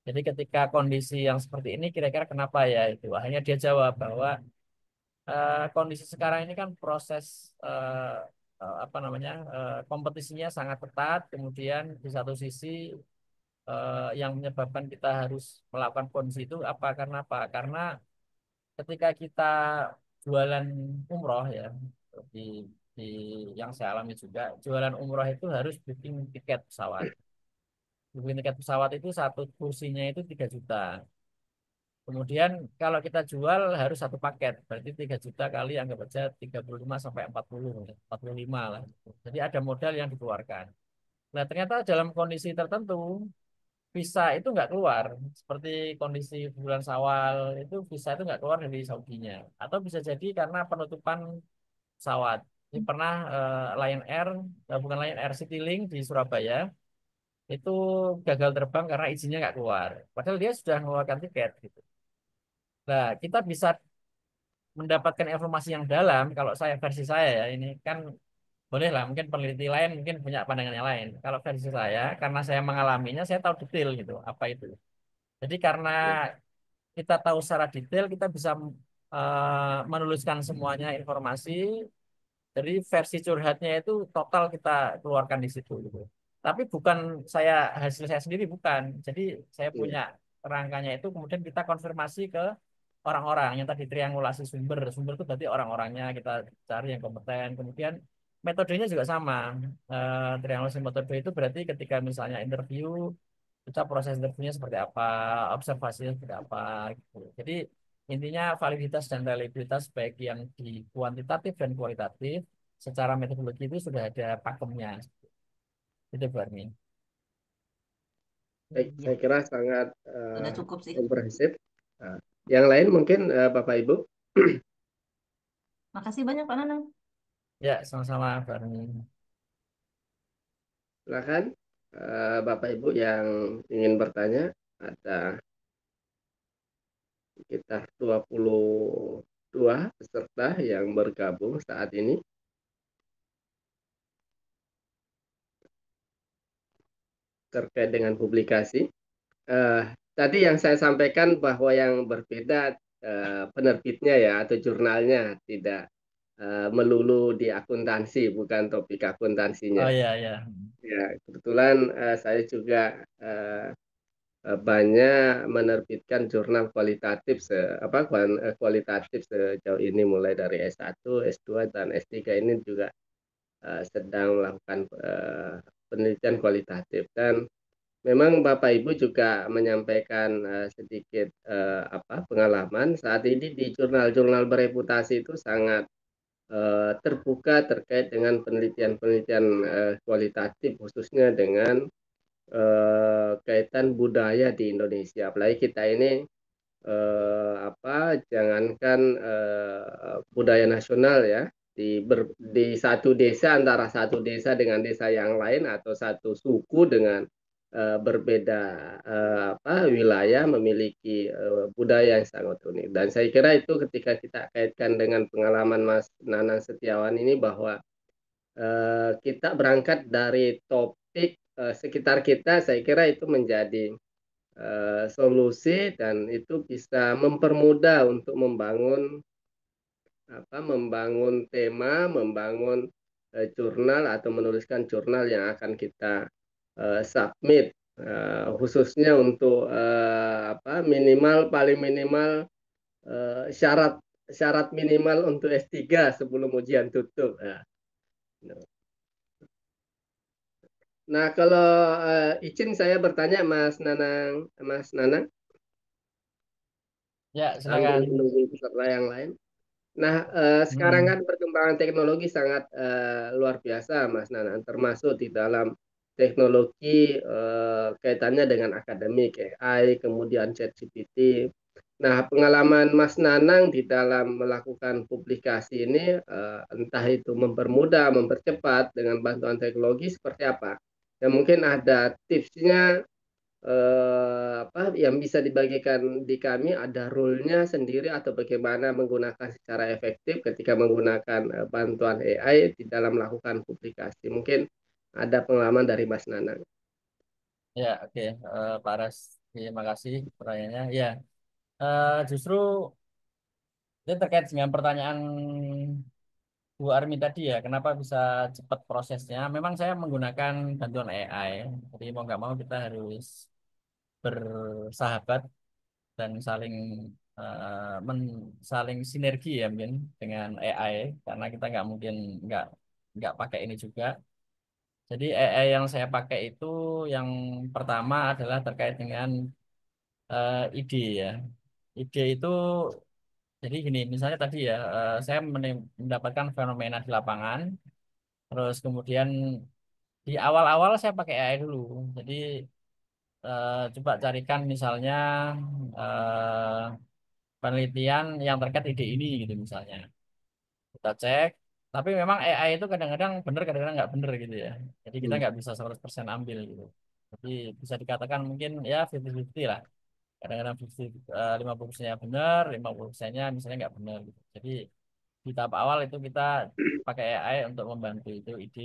Jadi ketika kondisi yang seperti ini kira-kira kenapa ya itu? Akhirnya dia jawab bahwa kondisi sekarang ini kan proses apa namanya kompetisinya sangat ketat. Kemudian di satu sisi yang menyebabkan kita harus melakukan kondisi itu apa? Karena apa? Karena ketika kita jualan umroh ya di di yang saya alami juga jualan umroh itu harus booking tiket pesawat. Booking tiket pesawat itu satu kursinya itu 3 juta. Kemudian kalau kita jual harus satu paket, berarti 3 juta kali anggap aja 35 sampai 40, 45 lah. Jadi ada modal yang dikeluarkan. Nah ternyata dalam kondisi tertentu visa itu nggak keluar. Seperti kondisi bulan Syawal itu visa itu nggak keluar dari Saudinya. Atau bisa jadi karena penutupan pesawat. Ini pernah Lion Air, bukan Lion Air, Citylink di Surabaya itu gagal terbang karena izinnya nggak keluar. Padahal dia sudah mengeluarkan tiket gitu. Nah, kita bisa mendapatkan informasi yang dalam. Kalau saya versi saya ya ini kan boleh lah. Mungkin peneliti lain mungkin punya pandangan yang lain. Kalau versi saya, karena saya mengalaminya, saya tahu detail gitu apa itu. Jadi karena kita tahu secara detail, kita bisa menuliskan semuanya informasi. Jadi versi curhatnya itu total kita keluarkan di situ gitu. Tapi bukan saya hasil saya sendiri bukan. Jadi saya Iya. punya kerangkanya itu kemudian kita konfirmasi ke orang-orang yang tadi triangulasi sumber. Sumber itu berarti orang-orangnya kita cari yang kompeten. Kemudian metodenya juga sama. Triangulasi metode itu berarti ketika misalnya interview kita proses interviewnya seperti apa, observasinya seperti apa gitu. Jadi intinya validitas dan reliabilitas baik yang di kuantitatif dan kualitatif secara metodologi itu sudah ada pakemnya. Itu Barni. Baik, Ya, saya kira sangat sudah cukup sih. komprehensif. Nah, yang lain mungkin Bapak Ibu, Makasih banyak Pak Nanang. Ya, sama-sama Barni. silakan Bapak Ibu yang ingin bertanya. Ada sekitar 22 peserta yang bergabung saat ini. Terkait dengan publikasi. Tadi yang saya sampaikan bahwa yang berbeda penerbitnya ya atau jurnalnya tidak melulu di akuntansi, bukan topik akuntansinya. Oh ya, ya. Ya, kebetulan saya juga banyak menerbitkan jurnal kualitatif kualitatif sejauh ini mulai dari S1, S2 dan S3 ini juga sedang melakukan penelitian kualitatif dan memang Bapak Ibu juga menyampaikan sedikit pengalaman saat ini di jurnal-jurnal bereputasi itu sangat terbuka terkait dengan penelitian-penelitian kualitatif khususnya dengan kaitan budaya di Indonesia. Apalagi kita ini jangankan budaya nasional ya di satu desa antara satu desa dengan desa yang lain atau satu suku dengan berbeda wilayah memiliki budaya yang sangat unik dan saya kira itu ketika kita kaitkan dengan pengalaman Mas Nanang Setiawan ini bahwa kita berangkat dari topik sekitar kita saya kira itu menjadi solusi dan itu bisa mempermudah untuk membangun tema, membangun jurnal atau menuliskan jurnal yang akan kita submit khususnya untuk paling minimal syarat syarat minimal untuk S3 sebelum ujian tutup. Nah, kalau izin saya bertanya Mas Nanang, Ya, sambil silakan. menunggu peserta yang lain. Nah, sekarang Hmm. kan perkembangan teknologi sangat luar biasa, Mas Nanang, termasuk di dalam teknologi kaitannya dengan akademik, AI, kemudian ChatGPT. Nah, pengalaman Mas Nanang di dalam melakukan publikasi ini, entah itu mempermudah, mempercepat dengan bantuan teknologi seperti apa? Dan mungkin ada tipsnya yang bisa dibagikan di kami ada rule-nya sendiri atau bagaimana menggunakan secara efektif ketika menggunakan bantuan AI di dalam melakukan publikasi. Mungkin ada pengalaman dari Mas Nanang. Ya, oke. Pak Ras, terima kasih pertanyaannya. Ya, justru ini terkait dengan pertanyaan Bu Armi tadi ya, kenapa bisa cepat prosesnya? Memang saya menggunakan bantuan AI. Jadi mau nggak mau kita harus bersahabat dan saling sinergi ya mungkin dengan AI karena kita nggak mungkin nggak nggak pakai ini juga. Jadi AI yang saya pakai itu yang pertama adalah terkait dengan ide ya. Ide itu jadi gini, misalnya tadi ya, saya mendapatkan fenomena di lapangan, terus kemudian di awal-awal saya pakai AI dulu. Jadi coba carikan misalnya eh, penelitian yang terkait ide ini gitu misalnya. Kita cek, tapi memang AI itu kadang-kadang benar, kadang-kadang nggak benar gitu ya. Jadi kita nggak bisa 100% ambil gitu. Jadi bisa dikatakan mungkin ya 50-50 lah. Kadang-kadang 50%-nya benar, 50%-nya misalnya nggak benar gitu. Jadi di tahap awal itu kita pakai AI untuk membantu itu ide.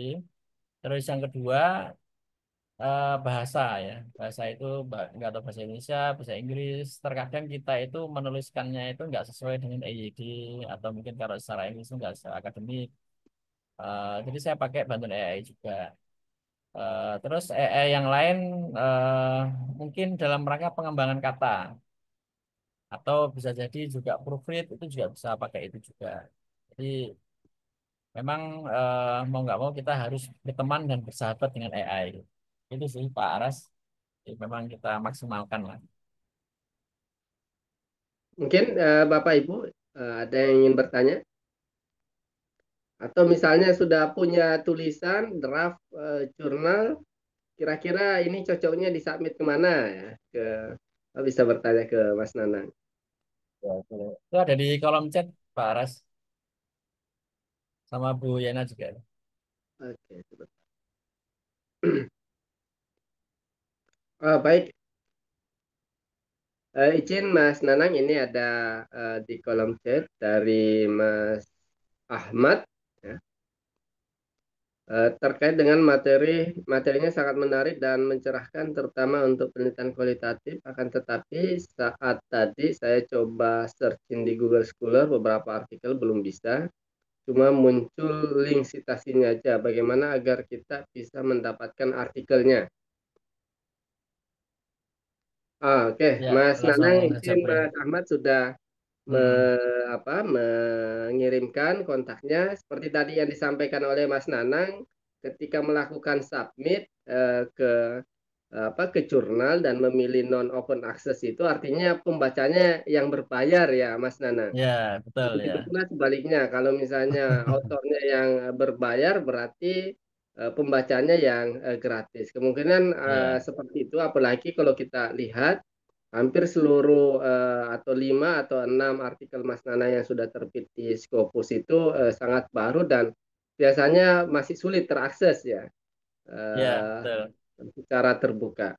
Terus yang kedua bahasa ya. Bahasa itu nggak tahu bahasa Indonesia, bahasa Inggris. Terkadang kita itu menuliskannya itu nggak sesuai dengan EYD atau mungkin kalau secara Inggris itu nggak secara akademik. Jadi saya pakai bantuan AI juga. Terus AI yang lain mungkin dalam rangka pengembangan kata atau bisa jadi juga proofread itu juga bisa pakai itu juga. Jadi memang mau nggak mau kita harus berteman dan bersahabat dengan AI. Itu sih Pak Aras. Jadi memang kita maksimalkan lah. Mungkin Bapak Ibu ada yang ingin bertanya? Atau misalnya sudah punya tulisan draft jurnal, kira-kira ini cocoknya disubmit kemana ya? Bisa bertanya ke Mas Nanang. Ya, boleh. Itu ada di kolom chat Pak Aras sama Bu Yana juga. Oke, sebentar. Baik, izin Mas Nanang, ini ada di kolom chat dari Mas Ahmad ya. Terkait dengan materinya sangat menarik dan mencerahkan terutama untuk penelitian kualitatif, akan tetapi saat tadi saya coba searching di Google Scholar beberapa artikel belum bisa, cuma muncul link citasinya aja. Bagaimana agar kita bisa mendapatkan artikelnya? Oke. Ya, Mas langsung Nanang, saja izin boleh. Mas Ahmad sudah Hmm. mengirimkan kontaknya seperti tadi yang disampaikan oleh Mas Nanang ketika melakukan submit ke jurnal dan memilih non open access, itu artinya pembacanya yang berbayar ya Mas Nanang. Ya, betul Begitu ya. pula sebaliknya, kalau misalnya autornya yang berbayar berarti pembacanya yang gratis. Kemungkinan Ya, seperti itu, apalagi kalau kita lihat hampir seluruh atau 5 atau 6 artikel Mas Nana yang sudah terbit di Scopus itu sangat baru dan biasanya masih sulit terakses ya ya, eh, betul. secara terbuka.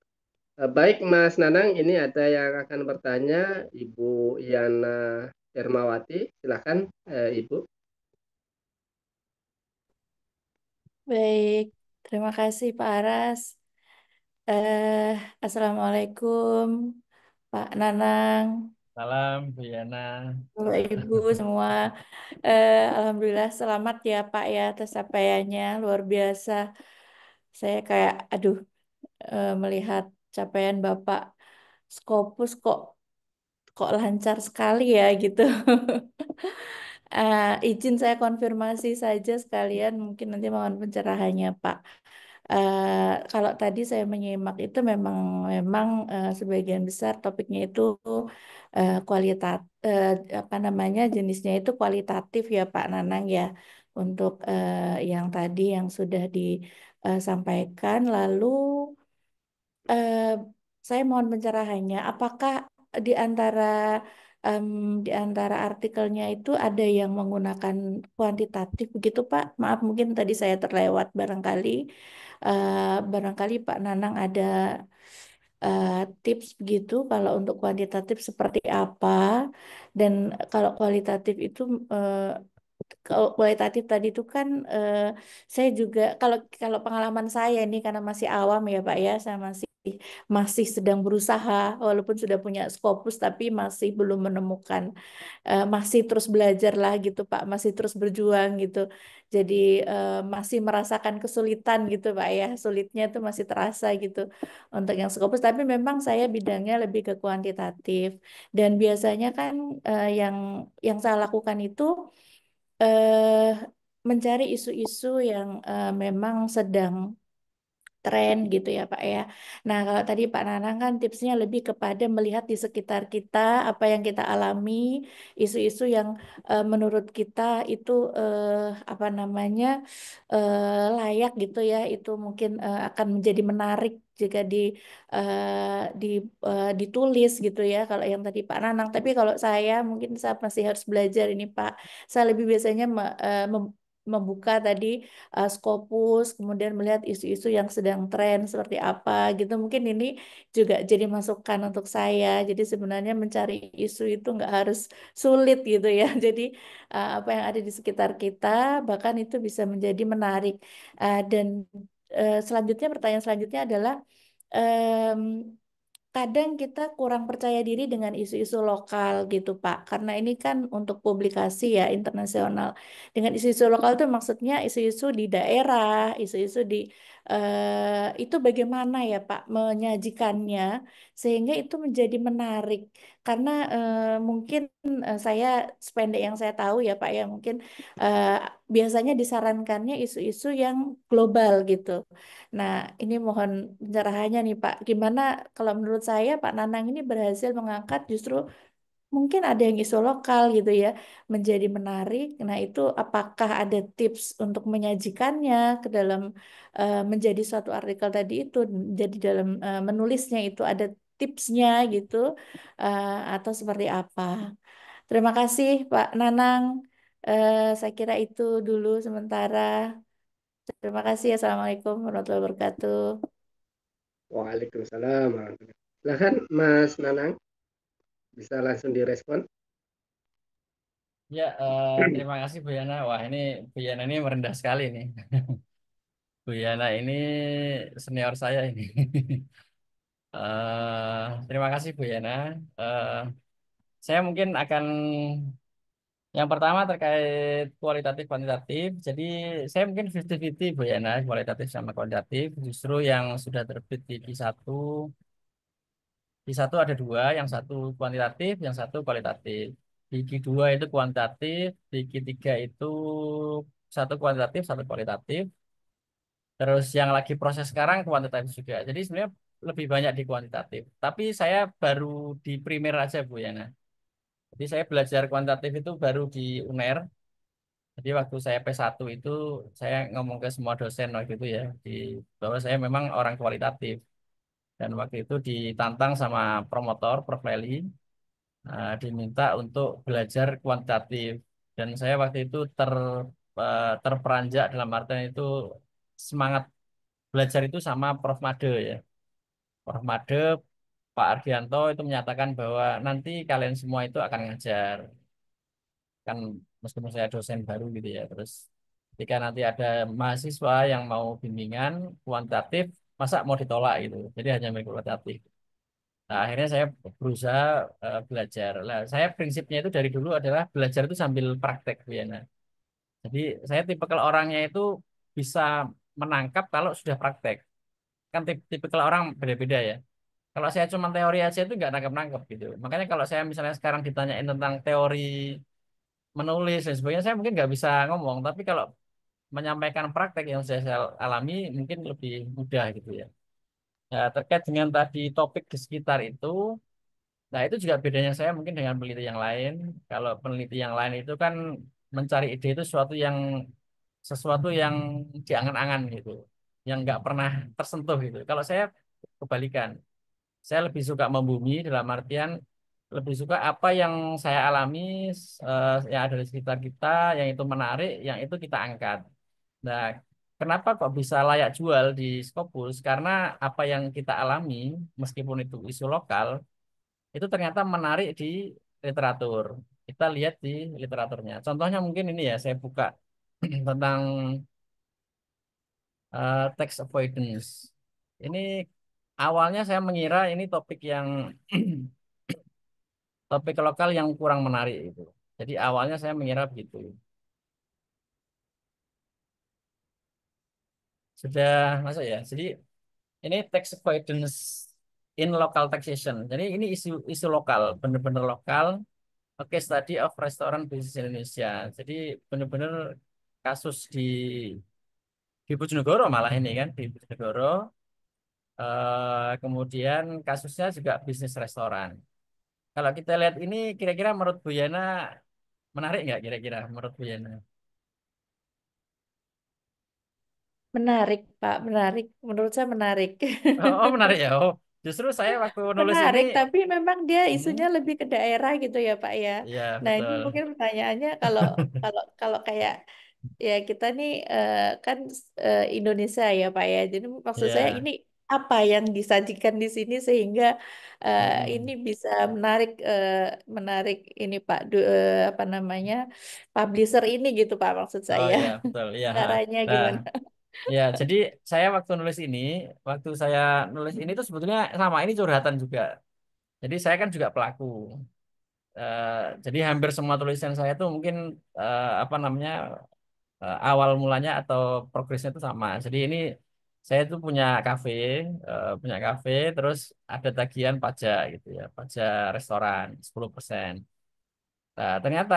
Baik Mas Nanang, ini ada yang akan bertanya, Ibu Yana Hermawati, silakan Ibu. Baik, terima kasih Pak Aras. Eh, Assalamualaikum Pak Nanang, Salam Bu Yana. Bapak Ibu semua. Alhamdulillah selamat ya Pak ya atas capaiannya luar biasa. Saya kayak aduh melihat capaian Bapak Scopus kok kok lancar sekali ya gitu. Izin saya konfirmasi saja sekalian mungkin nanti mohon pencerahannya Pak. Kalau tadi saya menyimak itu memang memang sebagian besar topiknya itu kualitas apa namanya jenisnya itu kualitatif ya Pak Nanang ya untuk yang tadi yang sudah disampaikan lalu eh, saya mohon pencerahannya apakah di antara em, di antara artikelnya itu ada yang menggunakan kuantitatif begitu Pak? Maaf mungkin tadi saya terlewat barangkali. Barangkali Pak Nanang ada eh, tips begitu kalau untuk kuantitatif seperti apa dan kalau kualitatif itu eh, kualitatif tadi itu kan saya juga kalau kalau pengalaman saya ini karena masih awam ya Pak ya, saya masih masih sedang berusaha walaupun sudah punya Scopus tapi masih belum menemukan, masih terus belajar lah gitu Pak, masih terus berjuang gitu. Jadi masih merasakan kesulitan gitu Pak ya, sulitnya itu masih terasa gitu untuk yang Scopus. Tapi memang saya bidangnya lebih ke kuantitatif dan biasanya kan yang saya lakukan itu eh, mencari isu-isu yang memang sedang tren gitu ya Pak ya. Nah kalau tadi Pak Nanang kan tipsnya lebih kepada melihat di sekitar kita apa yang kita alami, isu-isu yang menurut kita itu apa namanya layak gitu ya, itu mungkin akan menjadi menarik jika di ditulis gitu ya kalau yang tadi Pak Nanang. Tapi kalau saya mungkin saya masih harus belajar ini Pak. Saya lebih biasanya membuka tadi Scopus, kemudian melihat isu-isu yang sedang tren seperti apa gitu. Mungkin ini juga jadi masukan untuk saya. Jadi sebenarnya mencari isu itu nggak harus sulit gitu ya. Jadi apa yang ada di sekitar kita bahkan itu bisa menjadi menarik. Dan selanjutnya pertanyaan selanjutnya adalah em, kadang kita kurang percaya diri dengan isu-isu lokal gitu Pak, karena ini kan untuk publikasi ya internasional. Dengan isu-isu lokal itu maksudnya isu-isu di daerah, isu-isu di itu bagaimana ya Pak menyajikannya sehingga itu menjadi menarik. Karena mungkin saya sependek yang saya tahu ya Pak ya, mungkin eh, biasanya disarankannya isu-isu yang global gitu. Nah, ini mohon pencerahannya nih Pak. Gimana kalau menurut saya Pak Nanang ini berhasil mengangkat justru mungkin ada yang isu lokal gitu ya menjadi menarik. Nah, itu apakah ada tips untuk menyajikannya ke dalam menjadi suatu artikel tadi itu, jadi dalam menulisnya itu ada tipsnya gitu atau seperti apa? Terima kasih Pak Nanang. Saya kira itu dulu sementara. Terima kasih. Assalamualaikum warahmatullahi wabarakatuh. Waalaikumsalam warahmatullahi wabarakatuh. Silahkan Mas Nanang, bisa langsung direspon. Ya, terima kasih Bu Yana. Wah, ini Bu Yana ini merendah sekali nih. Bu Yana ini senior saya ini. Terima kasih Bu Yana. Eh, saya mungkin akan yang pertama terkait kualitatif kuantitatif. Jadi saya mungkin 50-50 Bu Yana, kualitatif sama kuantitatif. Justru yang sudah terbit di Q1, Q1 ada dua, yang satu kuantitatif, yang satu kualitatif. Di Q2 itu kuantitatif, di Q3 itu satu kuantitatif, satu kualitatif. Terus yang lagi proses sekarang kuantitatif juga. Jadi sebenarnya lebih banyak di kuantitatif. Tapi saya baru di primer aja Bu Yana. Jadi saya belajar kuantitatif itu baru di UNER. Jadi waktu saya P1 itu saya ngomong ke semua dosen waktu itu ya, di bahwa saya memang orang kualitatif. Dan waktu itu ditantang sama promotor, Prof. Leli, diminta untuk belajar kuantitatif. Dan saya waktu itu terperanjak dalam artian itu semangat belajar itu sama Prof. Made ya. Prof. Made, Pak Ardianto itu menyatakan bahwa nanti kalian semua itu akan ngajar. Kan meskipun saya dosen baru gitu ya. Terus ketika nanti ada mahasiswa yang mau bimbingan kuantitatif, masa mau ditolak gitu. Jadi hanya kualitatif. Nah, akhirnya saya berusaha belajar. Lah, saya prinsipnya itu dari dulu adalah belajar itu sambil praktek, Bu Yana. Jadi saya tipikal orangnya itu bisa menangkap kalau sudah praktek. Kan tipikal orang beda-beda ya. Kalau saya cuma teori aja itu nggak nangkep-nangkep gitu. Makanya kalau saya misalnya sekarang ditanyain tentang teori menulis dan sebagainya, saya mungkin nggak bisa ngomong. Tapi kalau menyampaikan praktek yang saya alami mungkin lebih mudah gitu ya. Nah, terkait dengan tadi topik di sekitar itu, nah itu juga bedanya saya mungkin dengan peneliti yang lain. Kalau peneliti yang lain itu kan mencari ide itu sesuatu yang diangan-angan gitu, yang nggak pernah tersentuh gitu. Kalau saya kebalikan, saya lebih suka membumi dalam artian lebih suka apa yang saya alami, yang ada di sekitar kita, yang itu menarik, yang itu kita angkat. Nah, kenapa kok bisa layak jual di Scopus? Karena apa yang kita alami, meskipun itu isu lokal, itu ternyata menarik di literatur. kita lihat di literaturnya. Contohnya mungkin ini ya, saya buka tentang tax avoidance. Ini awalnya saya mengira ini topik yang topik lokal yang kurang menarik itu. Jadi awalnya saya mengira begitu. Sudah masuk ya. Jadi ini tax avoidance in local taxation. Jadi ini isu lokal, benar-benar lokal. Oke, study of restaurant business Indonesia. Jadi benar-benar kasus di Bojonegoro malah ini kan di Bojonegoro. Kemudian kasusnya juga bisnis restoran. Kalau kita lihat ini, kira-kira menurut Bu Yana menarik nggak kira-kira menurut Bu Yana? Menarik, Pak, menarik. Menurut saya menarik. Oh, menarik ya. Oh, justru saya waktu nulis ini, Menarik, tapi memang dia isunya hmm, lebih ke daerah gitu ya, Pak ya. iya Nah, ini betul. mungkin pertanyaannya kalau kalau kalau kayak ya kita nih kan Indonesia ya, Pak ya. Jadi maksud saya Iya. ini apa yang disajikan di sini sehingga ini Mm-mm. bisa menarik ini Pak apa namanya publisher ini gitu Pak maksud Oh saya. iya betul. Iya. Ha. Caranya Nah, gimana? ya jadi saya waktu saya nulis ini tuh sebetulnya sama ini curhatan juga. Jadi saya kan juga pelaku. Eh, jadi hampir semua tulisan saya tuh mungkin apa namanya awal mulanya atau progresnya itu sama. Jadi ini saya tuh punya kafe, terus ada tagihan pajak gitu ya, pajak restoran 10%. Nah, ternyata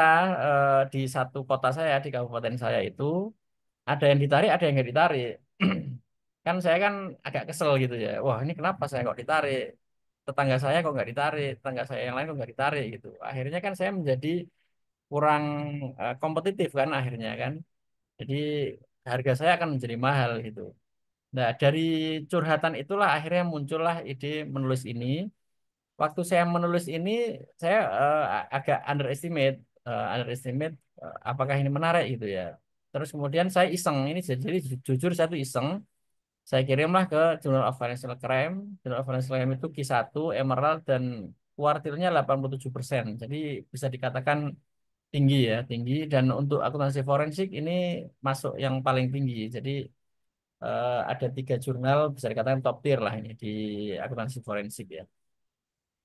di satu kota saya, di kabupaten saya itu ada yang ditarik, ada yang nggak ditarik. Kan saya kan agak kesel gitu ya. Wah, ini kenapa saya kok ditarik? Tetangga saya kok nggak ditarik, tetangga saya yang lain kok nggak ditarik gitu. Akhirnya kan saya menjadi kurang kompetitif kan akhirnya kan. Jadi harga saya akan menjadi mahal gitu. Nah, dari curhatan itulah akhirnya muncullah ide menulis ini. Waktu saya menulis ini, saya agak underestimate apakah ini menarik gitu ya. Terus kemudian saya iseng, ini jadi jujur saya tuh iseng. Saya kirimlah ke Journal of Financial Crime. Journal of Financial Crime itu Q1, Emerald, dan kuartilnya 87%. Jadi bisa dikatakan tinggi ya, tinggi. Dan untuk akuntansi forensik ini masuk yang paling tinggi. Jadi ada 3 jurnal bisa dikatakan top tier lah ini di akuntansi forensik ya.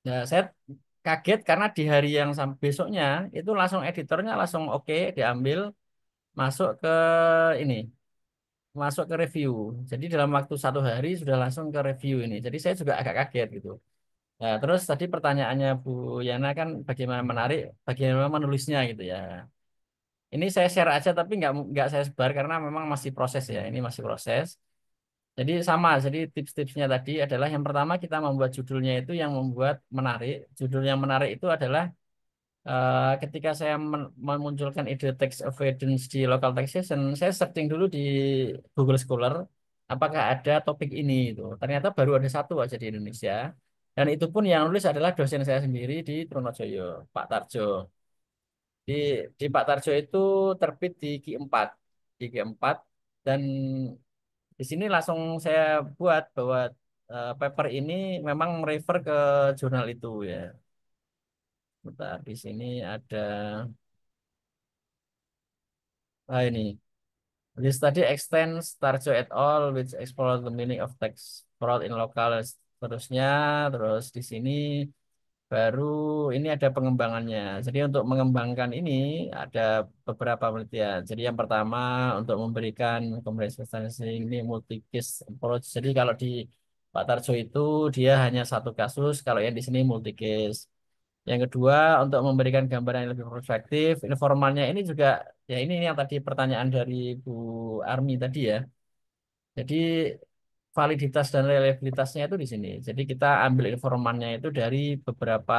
Nah, saya kaget karena di hari yang besoknya itu langsung editornya langsung oke diambil masuk ke ini, masuk ke review. Jadi dalam waktu 1 hari sudah langsung ke review ini. Jadi saya juga agak kaget gitu. Nah, terus tadi pertanyaannya Bu Yana kan bagaimana menarik, bagaimana menulisnya gitu ya. Ini saya share aja tapi nggak saya sebar karena memang masih proses ya. Ini masih proses. Jadi sama, jadi tips-tipsnya tadi adalah yang pertama kita membuat judulnya itu yang membuat menarik. Judul yang menarik itu adalah ketika saya memunculkan ide tax avoidance di local taxation, saya searching dulu di Google Scholar, apakah ada topik ini itu. Ternyata baru ada satu aja di Indonesia. Dan itu pun yang nulis adalah dosen saya sendiri di Trunojoyo, Pak Tarjo. Di, di Pak Tarjo itu terbit di Q4, di Q4 dan di sini langsung saya buat bahwa paper ini memang merefer ke jurnal itu ya. Bentar, di sini ada ini. This study extends Tarjo et al. Which explore the meaning of tax fraud in local. Terusnya, terus di sini baru ini ada pengembangannya. Jadi untuk mengembangkan ini ada beberapa penelitian. Jadi yang pertama untuk memberikan comprehensive ini multi case approach. Jadi kalau di Pak Tarjo itu dia hanya satu kasus, kalau yang di sini multi case. Yang kedua untuk memberikan gambaran yang lebih perspektif, informalnya ini juga ya ini yang tadi pertanyaan dari Bu Armi tadi ya. Jadi validitas dan reliabilitasnya itu di sini. Jadi kita ambil informannya itu dari beberapa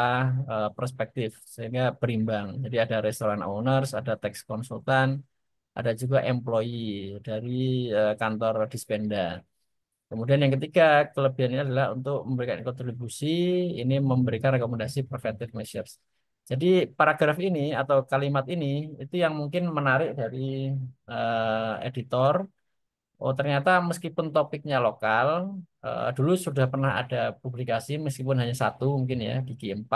perspektif sehingga berimbang. Jadi ada restoran owners, ada tax konsultan, ada juga employee dari kantor Dispenda. Kemudian yang ketiga, kelebihannya adalah untuk memberikan kontribusi, ini memberikan rekomendasi preventive measures. Jadi paragraf ini atau kalimat ini itu yang mungkin menarik dari editor. Oh, ternyata meskipun topiknya lokal, dulu sudah pernah ada publikasi meskipun hanya satu mungkin ya di Q4.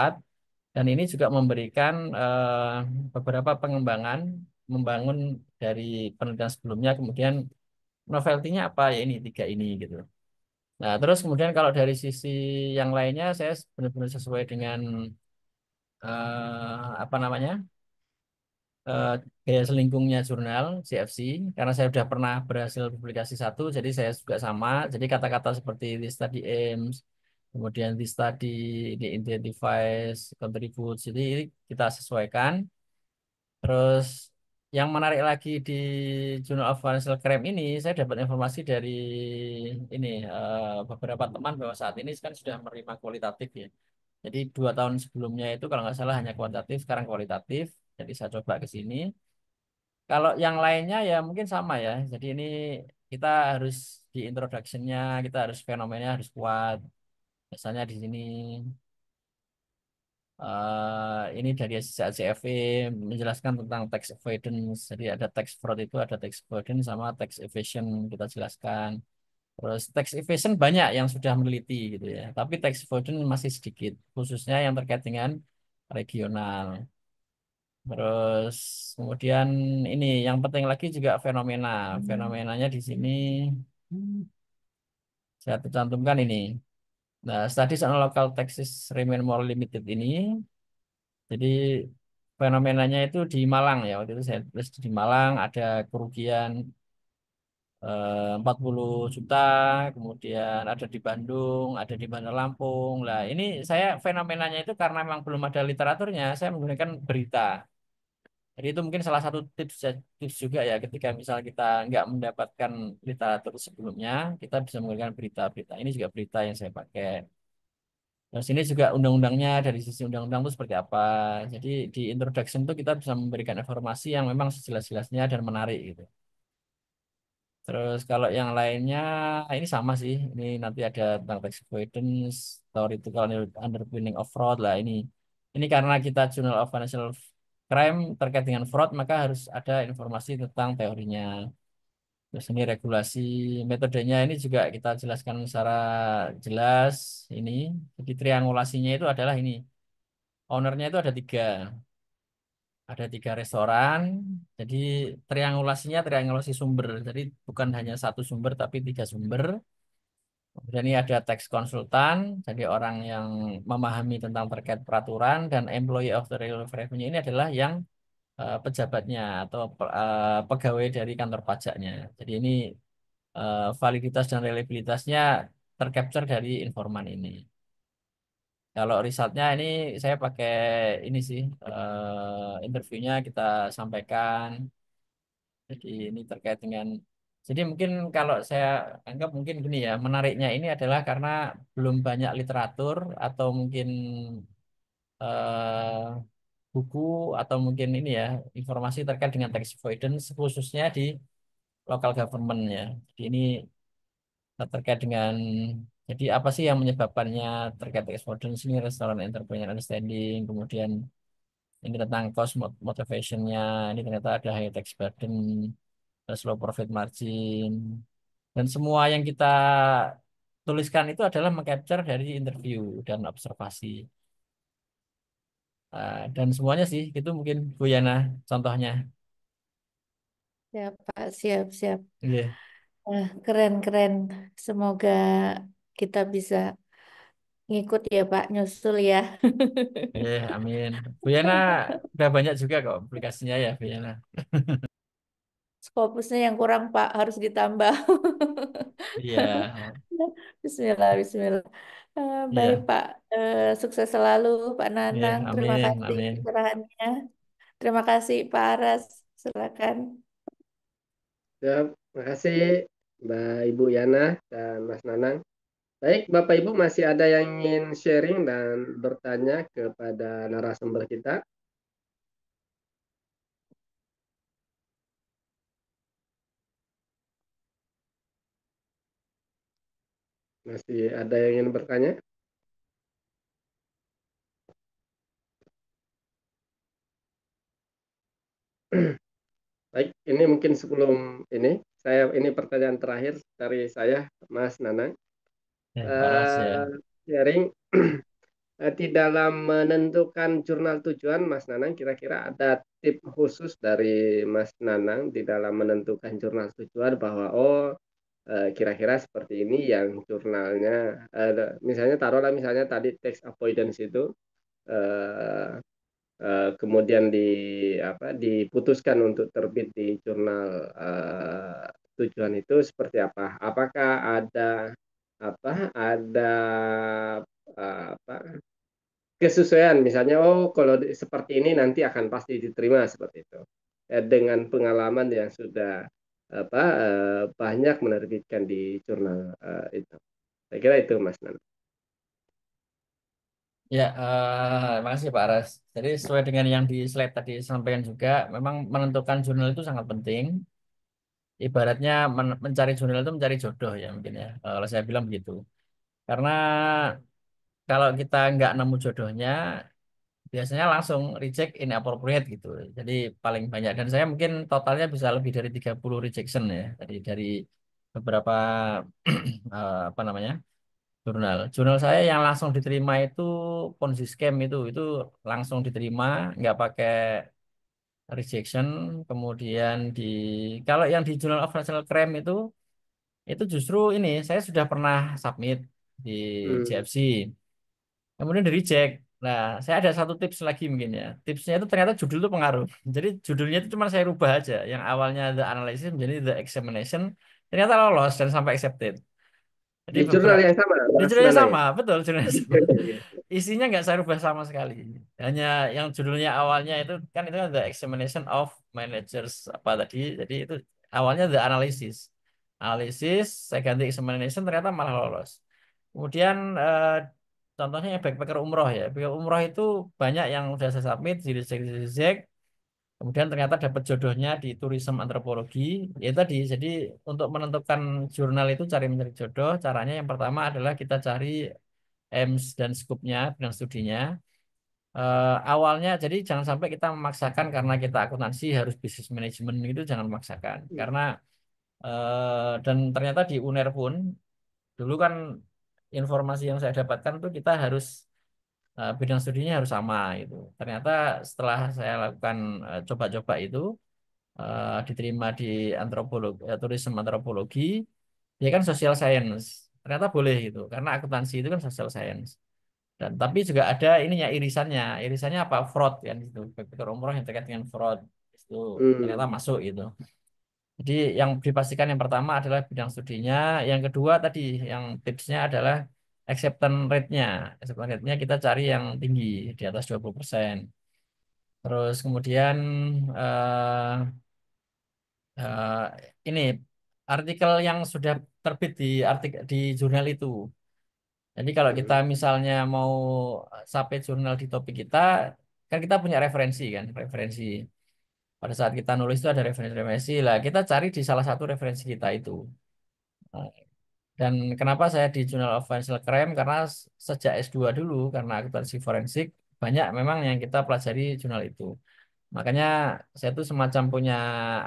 Dan ini juga memberikan beberapa pengembangan, membangun dari penelitian sebelumnya, kemudian novelty-nya apa ya ini tiga ini gitu. Nah, terus kemudian kalau dari sisi yang lainnya saya benar-benar sesuai dengan apa namanya eh, gaya selingkungnya jurnal CFC karena saya sudah pernah berhasil publikasi satu, jadi saya juga sama. Jadi kata-kata seperti the study aims, kemudian the study, the identifies, contributes, jadi kita sesuaikan. Terus yang menarik lagi di Journal of Financial Crime ini, saya dapat informasi dari ini beberapa teman bahwa saat ini kan sudah menerima kualitatif ya. Jadi 2 tahun sebelumnya itu kalau nggak salah hanya kuantitatif, sekarang kualitatif. Jadi saya coba ke sini. Kalau yang lainnya ya mungkin sama ya. Jadi ini kita harus di introduction-nya, kita harus fenomenanya harus kuat. Misalnya di sini ini dari CFE menjelaskan tentang tax avoidance. Jadi ada tax fraud itu ada tax avoidance sama tax evasion kita jelaskan. Terus tax evasion banyak yang sudah meneliti gitu ya. Tapi tax avoidance masih sedikit, khususnya yang terkait dengan regional. Terus kemudian ini yang penting lagi juga fenomena. Fenomenanya di sini saya cantumkan ini. Nah, studies on local taxes remain more limited ini. Jadi fenomenanya itu di Malang ya. Waktu itu saya tulis di Malang ada kerugian 40 juta, kemudian ada di Bandung, ada di Bandar Lampung. Lah, ini saya fenomenanya itu karena memang belum ada literaturnya, saya menggunakan berita. Jadi itu mungkin salah satu tips juga ya ketika misal kita nggak mendapatkan literatur sebelumnya, kita bisa menggunakan berita-berita. Ini juga berita yang saya pakai. Terus ini juga undang-undangnya dari sisi undang-undang itu seperti apa. Jadi di introduction itu kita bisa memberikan informasi yang memang sejelas-jelasnya dan menarik gitu. Terus kalau yang lainnya ini sama sih. Ini nanti ada tentang tax avoidance, theoretical underpinning of fraud lah ini. Ini karena kita Journal of Financial Crime terkait dengan fraud, maka harus ada informasi tentang teorinya. Terus ini regulasi, metodenya ini juga kita jelaskan secara jelas. Ini, jadi triangulasinya itu adalah ini. Ownernya itu ada tiga restoran. Jadi triangulasinya triangulasi sumber. Jadi bukan hanya satu sumber tapi tiga sumber. Kemudian ini ada tax konsultan, jadi orang yang memahami tentang terkait peraturan dan employee of the revenue ini adalah yang pejabatnya atau pegawai dari kantor pajaknya. Jadi ini validitas dan reliabilitasnya tercapture dari informan ini. Kalau risetnya ini saya pakai ini sih interviewnya kita sampaikan. Jadi ini terkait dengan jadi mungkin kalau saya anggap mungkin gini ya, menariknya ini adalah karena belum banyak literatur atau mungkin eh, buku atau mungkin ini ya informasi terkait dengan tax avoidance khususnya di local government ya. Jadi ini terkait dengan jadi apa sih yang menyebabkannya terkait tax avoidance ini restoran entrepreneur understanding, kemudian ini tentang cost motivationnya, ini ternyata ada high tax burden, terus low profit margin, dan semua yang kita tuliskan itu adalah mengcapture dari interview dan observasi. Dan semuanya sih, itu mungkin Bu Yana contohnya. Siap, Pak. Siap, siap. Iya, Keren, keren. Semoga kita bisa ngikut ya, Pak. Nyusul ya. iya, amin. Bu Yana udah banyak juga kok aplikasinya ya, Bu Yana. Scopusnya yang kurang, Pak. Harus ditambah. Iya, Bismillah, Bismillah. Baik, iya, Pak. Sukses selalu, Pak iya, Nanang. Terima amin, kasih amin. pencerahannya. Terima kasih, Pak Aras. Silakan. Ya, terima kasih Mbak Ibu Yana dan Mas Nanang. Baik, Bapak Ibu masih ada yang ingin sharing dan bertanya kepada narasumber kita? Masih ada yang ingin bertanya? Baik, ini mungkin sebelum ini pertanyaan terakhir dari saya, Mas Nanang. Paras ya. Sharing di dalam menentukan jurnal tujuan, Mas Nanang, kira-kira ada tip khusus dari Mas Nanang di dalam menentukan jurnal tujuan bahwa kira-kira seperti ini yang jurnalnya, misalnya taruhlah misalnya tadi tax avoidance itu eh, kemudian diputuskan untuk terbit di jurnal tujuan itu seperti apa? Apakah ada apa kesesuaian, misalnya kalau seperti ini nanti akan pasti diterima seperti itu. Dengan pengalaman yang sudah banyak menerbitkan di jurnal itu. Saya kira itu Mas Nan. Ya, makasih Pak Aras. Jadi sesuai dengan yang di slide tadi sampaikan juga, memang menentukan jurnal itu sangat penting. Ibaratnya mencari jurnal itu mencari jodoh ya mungkin ya. Kalau saya bilang begitu. Karena kalau kita nggak nemu jodohnya, biasanya langsung reject inappropriate gitu. Jadi paling banyak. Dan saya mungkin totalnya bisa lebih dari 30 rejection ya. Dari beberapa apa namanya jurnal saya yang langsung diterima itu Ponzi scam itu langsung diterima nggak pakai rejection. Kemudian kalau yang di Journal of Financial Crime itu justru ini saya sudah pernah submit di Hmm. JFC, kemudian di reject. Nah, saya ada satu tips lagi mungkin ya. Tipsnya itu ternyata judul itu pengaruh. Jadi judulnya itu cuma saya rubah aja, yang awalnya the analysis menjadi the examination, ternyata lolos dan sampai accepted. Jadi Di jurnal beberapa yang sama, di Mas judulnya Nanang ya? sama, betul judulnya sama. Isinya nggak saya rubah sama sekali. Hanya yang judulnya awalnya itu kan the examination of managers apa tadi. Jadi itu awalnya the analysis. Analisis, saya ganti examination ternyata malah lolos. Kemudian contohnya yang backpacker umroh ya. Backpacker umroh itu banyak yang udah saya submit, di reject. Kemudian ternyata dapat jodohnya di tourism antropologi. Ya tadi, jadi untuk menentukan jurnal itu cari mencari jodoh, caranya yang pertama adalah kita cari aims dan scope-nya, bidang studinya. Awalnya, jadi jangan sampai kita memaksakan karena kita akuntansi harus bisnis manajemen itu jangan memaksakan. Karena dan ternyata di UNER pun dulu kan informasi yang saya dapatkan tuh kita harus bidang studinya harus sama itu. Ternyata setelah saya lakukan coba-coba itu diterima di antropologi, tourism antropologi, dia kan social science. Ternyata boleh gitu, karena akuntansi itu kan social science. Dan tapi juga ada ininya irisannya. Irisannya apa? Fraud kan itu. Backpacker umroh yang terkait dengan fraud itu ternyata Hmm. masuk itu. Jadi yang dipastikan yang pertama adalah bidang studinya, yang kedua tadi yang tipsnya adalah acceptance rate-nya. Acceptance rate-nya kita cari yang tinggi di atas 20%. Terus kemudian eh, eh, ini artikel yang sudah terbit di jurnal itu. Jadi kalau kita Hmm. misalnya mau sampai jurnal di topik kita, kan kita punya referensi kan, referensi. Pada saat kita nulis itu ada referensi-referensi lah. Kita cari di salah satu referensi kita itu. Nah, dan kenapa saya di Journal of Financial Crime? Karena sejak S2 dulu, karena akuntansi forensik, banyak memang yang kita pelajari jurnal itu. Makanya saya tuh semacam punya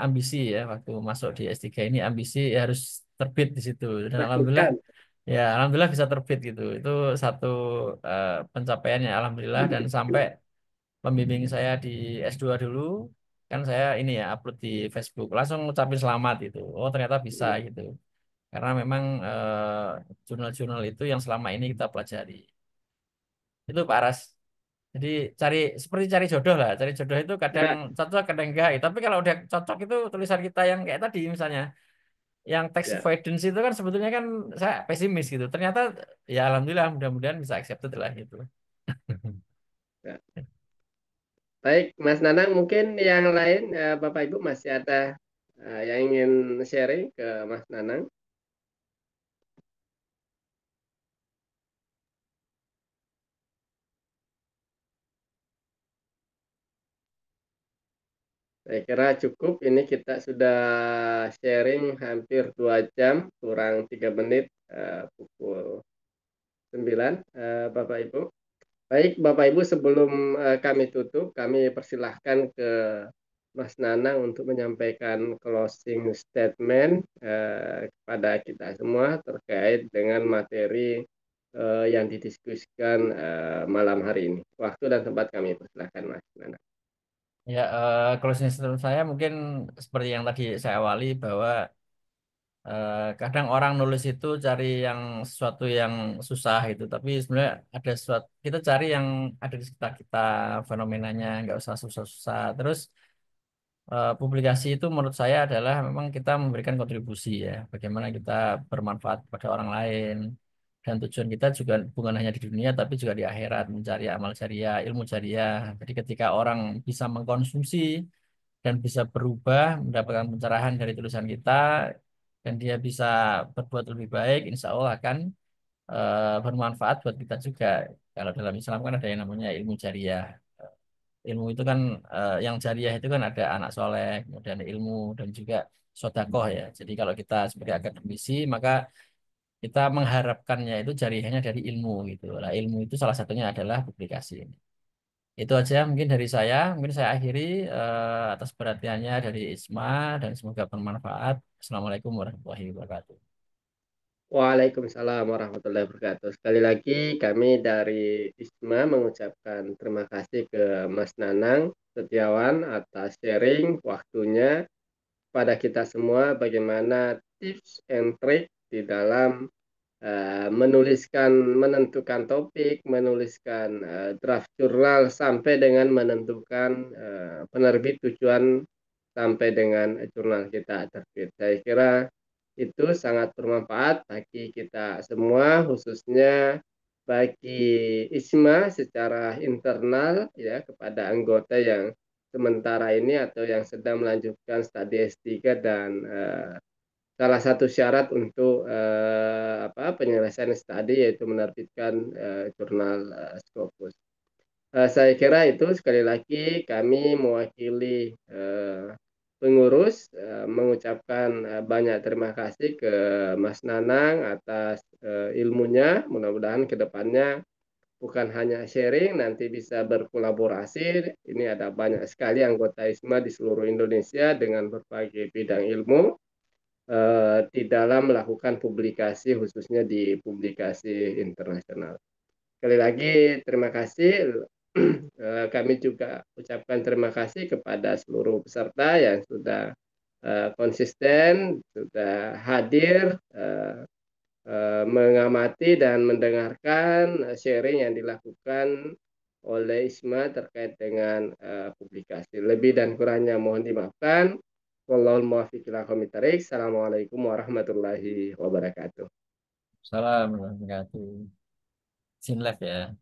ambisi ya, waktu masuk di S3 ini ambisi ya harus terbit di situ. Dan alhamdulillah, Menakjubkan. ya alhamdulillah bisa terbit gitu. Itu satu pencapaiannya alhamdulillah dan sampai pembimbing saya di S2 dulu, kan saya ini ya upload di Facebook, langsung ngucapin selamat itu. Oh ternyata bisa gitu. Karena memang jurnal-jurnal itu yang selama ini kita pelajari. Itu Pak Aras. Jadi seperti cari jodoh lah. Cari jodoh itu kadang Ya, cocok, kadang enggak. Tapi kalau udah cocok itu tulisan kita yang kayak tadi misalnya, yang tax ya, avoidance itu kan sebetulnya kan saya pesimis gitu. Ternyata ya alhamdulillah mudah-mudahan bisa accepted lah gitu. ya. Baik, Mas Nanang, mungkin yang lain Bapak Ibu masih ada yang ingin sharing ke Mas Nanang. Saya kira cukup. Ini kita sudah sharing hampir 2 jam, kurang 3 menit, pukul 9, Bapak Ibu. Baik, Bapak Ibu, sebelum kami tutup, kami persilahkan ke Mas Nanang untuk menyampaikan closing statement kepada kita semua terkait dengan materi yang didiskusikan malam hari ini. Waktu dan tempat kami persilakan Mas Nana. Ya, closing statement saya mungkin seperti yang tadi saya awali bahwa kadang orang nulis itu cari yang sesuatu yang susah itu, tapi sebenarnya ada sesuatu kita cari yang ada di sekitar kita, fenomenanya nggak usah susah-susah. Terus publikasi itu menurut saya adalah memang kita memberikan kontribusi ya, bagaimana kita bermanfaat pada orang lain. Dan tujuan kita juga bukan hanya di dunia, tapi juga di akhirat, mencari amal jariah, ilmu jariah. Jadi ketika orang bisa mengkonsumsi dan bisa berubah, mendapatkan pencerahan dari tulisan kita, dan dia bisa berbuat lebih baik, insya Allah akan bermanfaat buat kita juga. Kalau dalam Islam kan ada yang namanya ilmu jariah. Ilmu itu kan yang jariah itu kan ada anak soleh, kemudian ilmu dan juga sodakoh ya. Jadi kalau kita sebagai akademisi maka kita mengharapkannya itu jariahnya dari ilmu gitu. Nah, ilmu itu salah satunya adalah publikasi. Itu aja mungkin dari saya. Mungkin saya akhiri atas perhatiannya dari Isma dan semoga bermanfaat. Assalamualaikum warahmatullahi wabarakatuh. Waalaikumsalam warahmatullahi wabarakatuh. Sekali lagi kami dari ISMA mengucapkan terima kasih ke Mas Nanang Setiawan atas sharing waktunya pada kita semua bagaimana tips and trick di dalam menentukan topik, menuliskan draft jurnal sampai dengan menentukan penerbit tujuan sampai dengan jurnal kita terbit. Saya kira itu sangat bermanfaat bagi kita semua, khususnya bagi ISMA secara internal ya kepada anggota yang sementara ini atau yang sedang melanjutkan studi S3 dan salah satu syarat untuk penyelesaian studi yaitu menerbitkan jurnal Scopus. Saya kira itu sekali lagi kami mewakili pengurus mengucapkan banyak terima kasih ke Mas Nanang atas ilmunya. Mudah-mudahan ke depannya bukan hanya sharing, nanti bisa berkolaborasi. Ini ada banyak sekali anggota ISMA di seluruh Indonesia dengan berbagai bidang ilmu di dalam melakukan publikasi, khususnya di publikasi internasional. Sekali lagi terima kasih. Kami juga ucapkan terima kasih kepada seluruh peserta yang sudah konsisten, sudah hadir, mengamati dan mendengarkan sharing yang dilakukan oleh ISMA terkait dengan publikasi. Lebih dan kurangnya mohon dimaafkan. Wallahul muwaffiq ila aqwamit thoriq. Assalamualaikum warahmatullahi wabarakatuh. Salam warahmatullahi wabarakatuh. Sin live ya.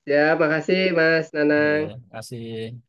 Ya, makasih Mas Nanang. Terima kasih.